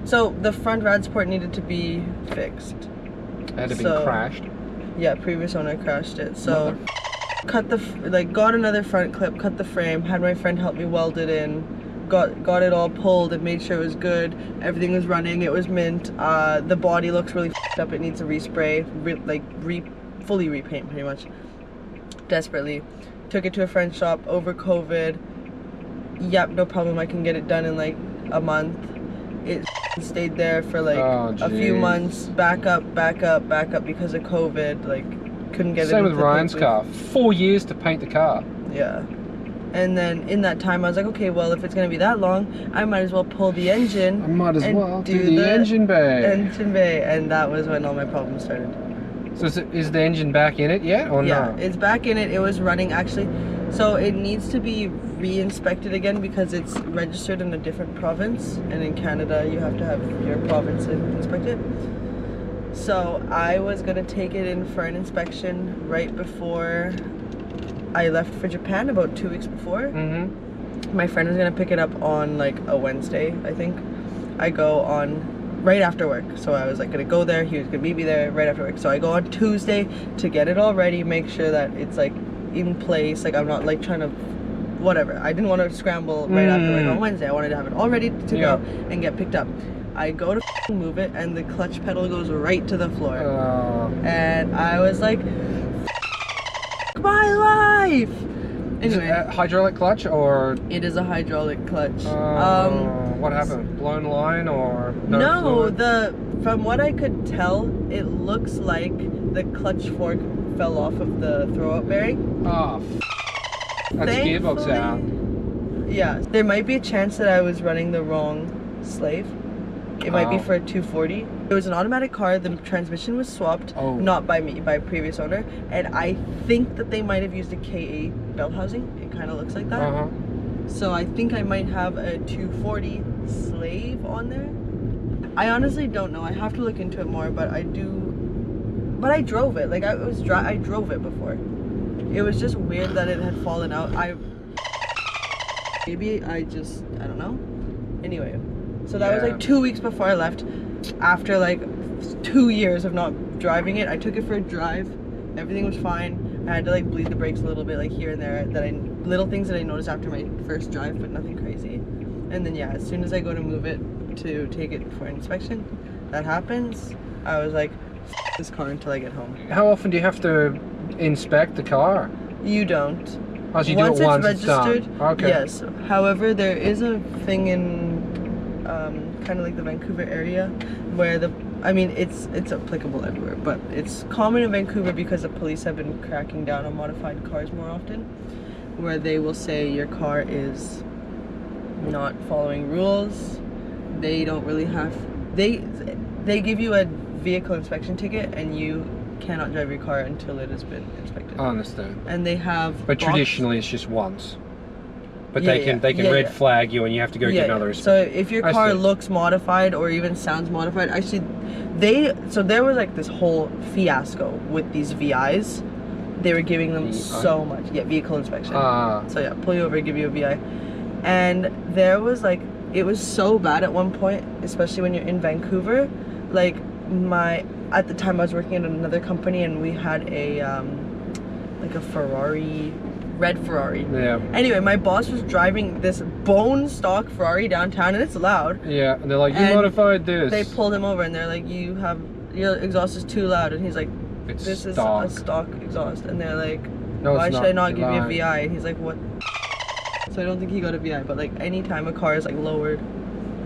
So the front rad support needed to be fixed. It had to be crashed. Yeah, previous owner crashed it. So cut got another front clip, cut the frame, had my friend help me weld it in. Got it all pulled and made sure it was good. Everything was running. It was mint. The body looks really f***ed up. It needs a respray, fully repaint pretty much. Desperately. Took it to a friend's shop over COVID. Yep, no problem. I can get it done in like a month. It stayed there for like a few months. Back up because of COVID. Like, couldn't get it. Same with Ryan's car. 4 years to paint the car. Yeah. And then in that time I was like, okay, well, if it's gonna be that long, I might as well pull the engine. I might as well do the engine bay. And that was when all my problems started. So is the engine back in it yet or no? Yeah, it's back in it. It was running actually. So it needs to be re-inspected again because it's registered in a different province, and in Canada you have to have your province inspect it. So I was gonna take it in for an inspection right before I left for Japan, about 2 weeks before. My friend was gonna pick it up on like a Wednesday, I think. I go on right after work, so I was like gonna go there. He was gonna meet me there right after work. So I go on Tuesday to get it all ready, make sure that it's like in place. Like I'm not like trying to, whatever. I didn't want to scramble right after work on Wednesday. I wanted to have it all ready to go and get picked up. I go to move it, and the clutch pedal goes right to the floor, and I was like, my life. Anyway, is it a hydraulic clutch or? It is a hydraulic clutch. What happened? Blown line or no? From what I could tell, it looks like the clutch fork fell off of the throw-up bearing. Oh, that's gearbox out. Yeah, there might be a chance that I was running the wrong slave. It might be for a 240. It was an automatic car. The transmission was swapped, not by me, by a previous owner. And I think that they might have used a KA belt housing. It kind of looks like that. So I think I might have a 240 slave on there. I honestly don't know. I have to look into it more, but I do. But I drove it. Like I drove it before. It was just weird that it had fallen out. I don't know. Anyway. So that was like 2 weeks before I left. After like 2 years of not driving it, I took it for a drive. Everything was fine. I had to like bleed the brakes a little bit, like here and there, little things that I noticed after my first drive, but nothing crazy. And then as soon as I go to move it to take it for an inspection, that happens. I was like, F this car until I get home. How often do you have to inspect the car? You don't. Oh, so you do it once it's registered. It's done. Okay. Yes. However, there is a thing in kind of like the Vancouver area where it's applicable everywhere, but it's common in Vancouver because the police have been cracking down on modified cars more often, where they will say your car is not following rules. They don't really have, they give you a vehicle inspection ticket and you cannot drive your car until it has been inspected. I understand. And they have But traditionally it's just once. but they can red flag you and you have to go get another inspection. So if your car looks modified or even sounds modified, actually so there was like this whole fiasco with these VIs. They were giving them so much. Yeah, vehicle inspection. So yeah, pull you over, give you a VI. And there was like, it was so bad at one point, especially when you're in Vancouver. Like at the time I was working at another company and we had a like a Ferrari, red Ferrari. Yeah. Anyway, my boss was driving this bone stock Ferrari downtown and it's loud. Yeah, and they're like, you modified this. They pulled him over and they're like, your exhaust is too loud. And he's like, this is a stock exhaust. And they're like, why should I not give you a VI? And he's like, what? So I don't think he got a VI, but like anytime a car is like lowered,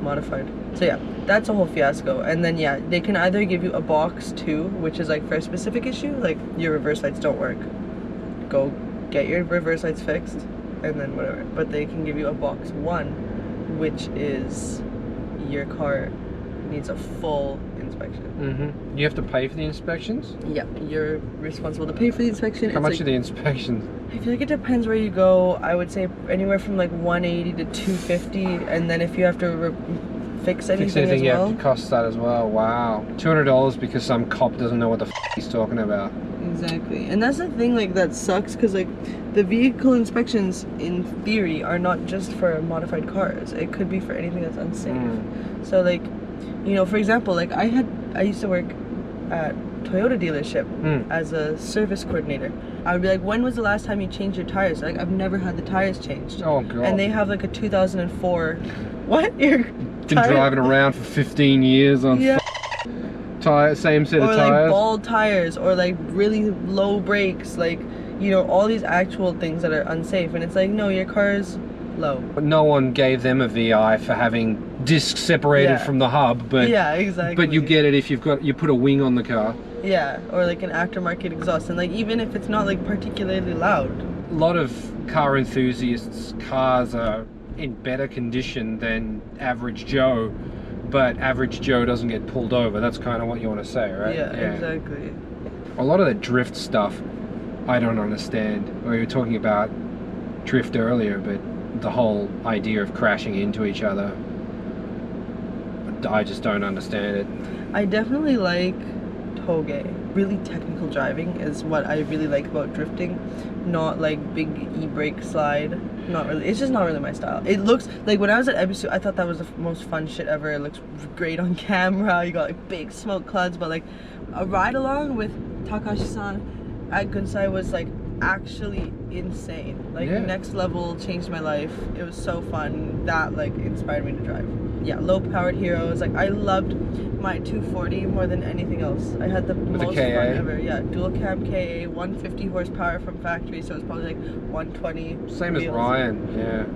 modified. So yeah, that's a whole fiasco. And then yeah, they can either give you a box 2, which is like for a specific issue, like your reverse lights don't work. Go get your reverse lights fixed and then whatever. But they can give you a box 1, which is your car needs a full inspection. You have to pay for the inspections? Yeah, you're responsible to pay for the inspection. How much are the inspections? I feel like it depends where you go. I would say anywhere from like 180 to 250, and then if you have to fix anything as well, you have to cost that as well. Wow, $200 because some cop doesn't know what the he's talking about. Exactly, and that's the thing. Like that sucks because like the vehicle inspections in theory are not just for modified cars. It could be for anything that's unsafe. So like, you know, for example, like I used to work at Toyota dealership as a service coordinator. I would be like, when was the last time you changed your tires? Like, I've never had the tires changed. Oh god. And they have like a 2004. What? Your been driving around for 15 years on same set of tires. Or like bald tires, or like really low brakes, like, you know, all these actual things that are unsafe. And it's like, no, your car's low. But no one gave them a VI for having discs separated from the hub, but exactly. But you get it if you put a wing on the car. Yeah, or like an aftermarket exhaust, and like even if it's not like particularly loud. A lot of car enthusiasts' cars are in better condition than average Joe, but average Joe doesn't get pulled over. That's kind of what you want to say, right? Yeah, exactly. A lot of the drift stuff I don't understand. We were talking about drift earlier, but the whole idea of crashing into each other, I just don't understand it. I definitely like toge. Really technical driving is what I really like about drifting. Not like big e-brake slide. Not really. It's just not really my style. It looks like, when I was at Ebisu, I thought that was the most fun shit ever. It looks great on camera. You got like big smoke clouds, but like a ride along with Takashi-san at Gunsai was like actually insane. Like next level, changed my life. It was so fun. That like inspired me to drive. Yeah, low powered heroes. Like I loved my 240 more than anything else. I had the most fun ever. Yeah, dual cam KA, 150 horsepower from factory, so it's probably like 120. Same wheels. As Ryan, yeah.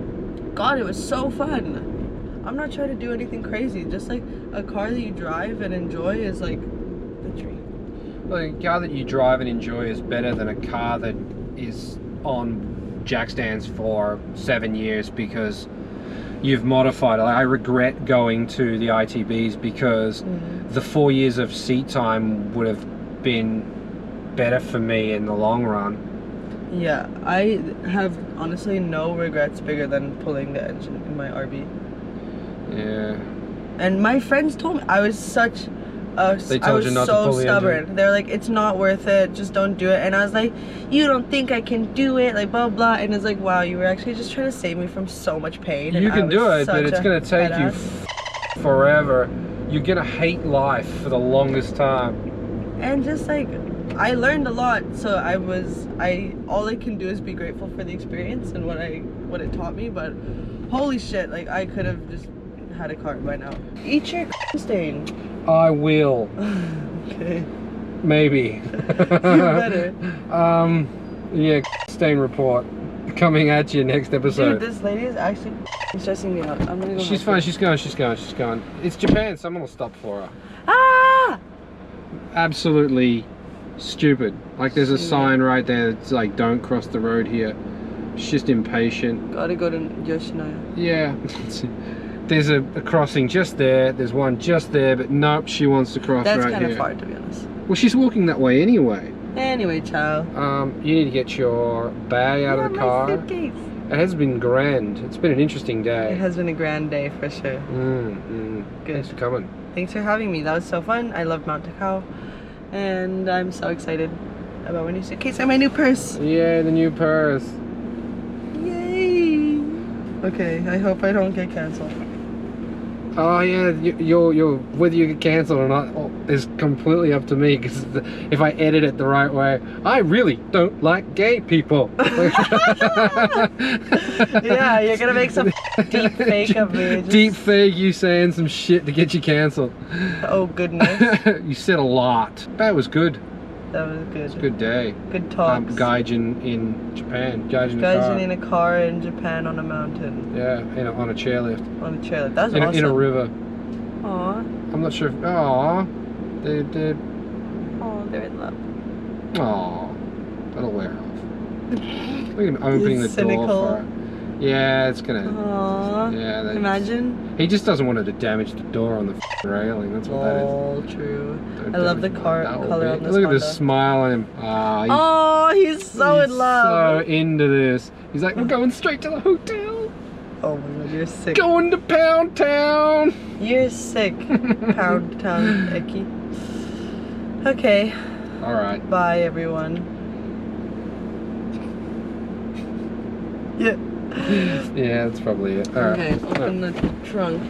God, it was so fun. I'm not trying to do anything crazy. Just like a car that you drive and enjoy is like the dream. Well, a car that you drive and enjoy is better than a car that is on jack stands for 7 years because you've modified it. I regret going to the ITBs because the 4 years of seat time would have been better for me in the long run. Yeah, I have honestly no regrets bigger than pulling the engine in my RB. Yeah. And my friends told me I was such they told you not to pull the stubborn. They're like, it's not worth it, just don't do it. And I was like, you don't think I can do it, like blah blah. And it's like, wow, you were actually just trying to save me from so much pain. You can do it, but it's gonna take you forever. You're gonna hate life for the longest time. And just like, I learned a lot, so all I can do is be grateful for the experience and what it taught me. But holy shit, like I could have just had a car by now. Eat your stain. I will. Okay. Maybe. You're better. Yeah, stain report coming at you next episode. Dude, this lady is actually stressing me out. I'm gonna go. She's fine. She's going. It's Japan. Someone will stop for her. Ah! Absolutely stupid. Like there's a sign right there that's like, don't cross the road here. She's just impatient. Gotta go to Yoshinoya. Yeah. There's a crossing just there, there's one just there, but nope, she wants to cross right here. That's kind of far, to be honest. Well, she's walking that way anyway. Anyway, child. You need to get your bag out of the car. Suitcase. It has been grand. It's been an interesting day. It has been a grand day for sure. Good. Thanks for coming. Thanks for having me. That was so fun. I love Mount Takao. And I'm so excited about my new suitcase and my new purse. Yeah, the new purse. Yay! Okay, I hope I don't get cancelled. Oh yeah, you're whether you get cancelled or not is completely up to me, because if I edit it the right way, I really don't like gay people. Yeah, you're gonna make some deep fake of me. Deep fake you saying some shit to get you cancelled. Oh goodness. You said a lot. That was good. That was good. It's a good day. Good talks. Gaijin in Japan. Gaijin in a car in Japan on a mountain. Yeah, on a chairlift. On a chairlift. That was awesome. In a river. Aww. I'm not sure if... Aww. They're in love. Aww. That'll wear off. Look at him opening the cynical. door for her. Yeah, it's gonna... Aww. Yeah. Imagine. He just doesn't want her to damage the door on the railing. That's what that is. Oh, true. Don't I love the damage color that on bit. this Look at Honda. this smile on him. He's so in love. So into this. He's like, we're going straight to the hotel. Oh my god, you're sick. Going to Pound Town. You're sick. Pound Town Icky. Okay. Alright. Bye, everyone. Yeah. Yeah, that's probably it. All right. Okay, open the trunk.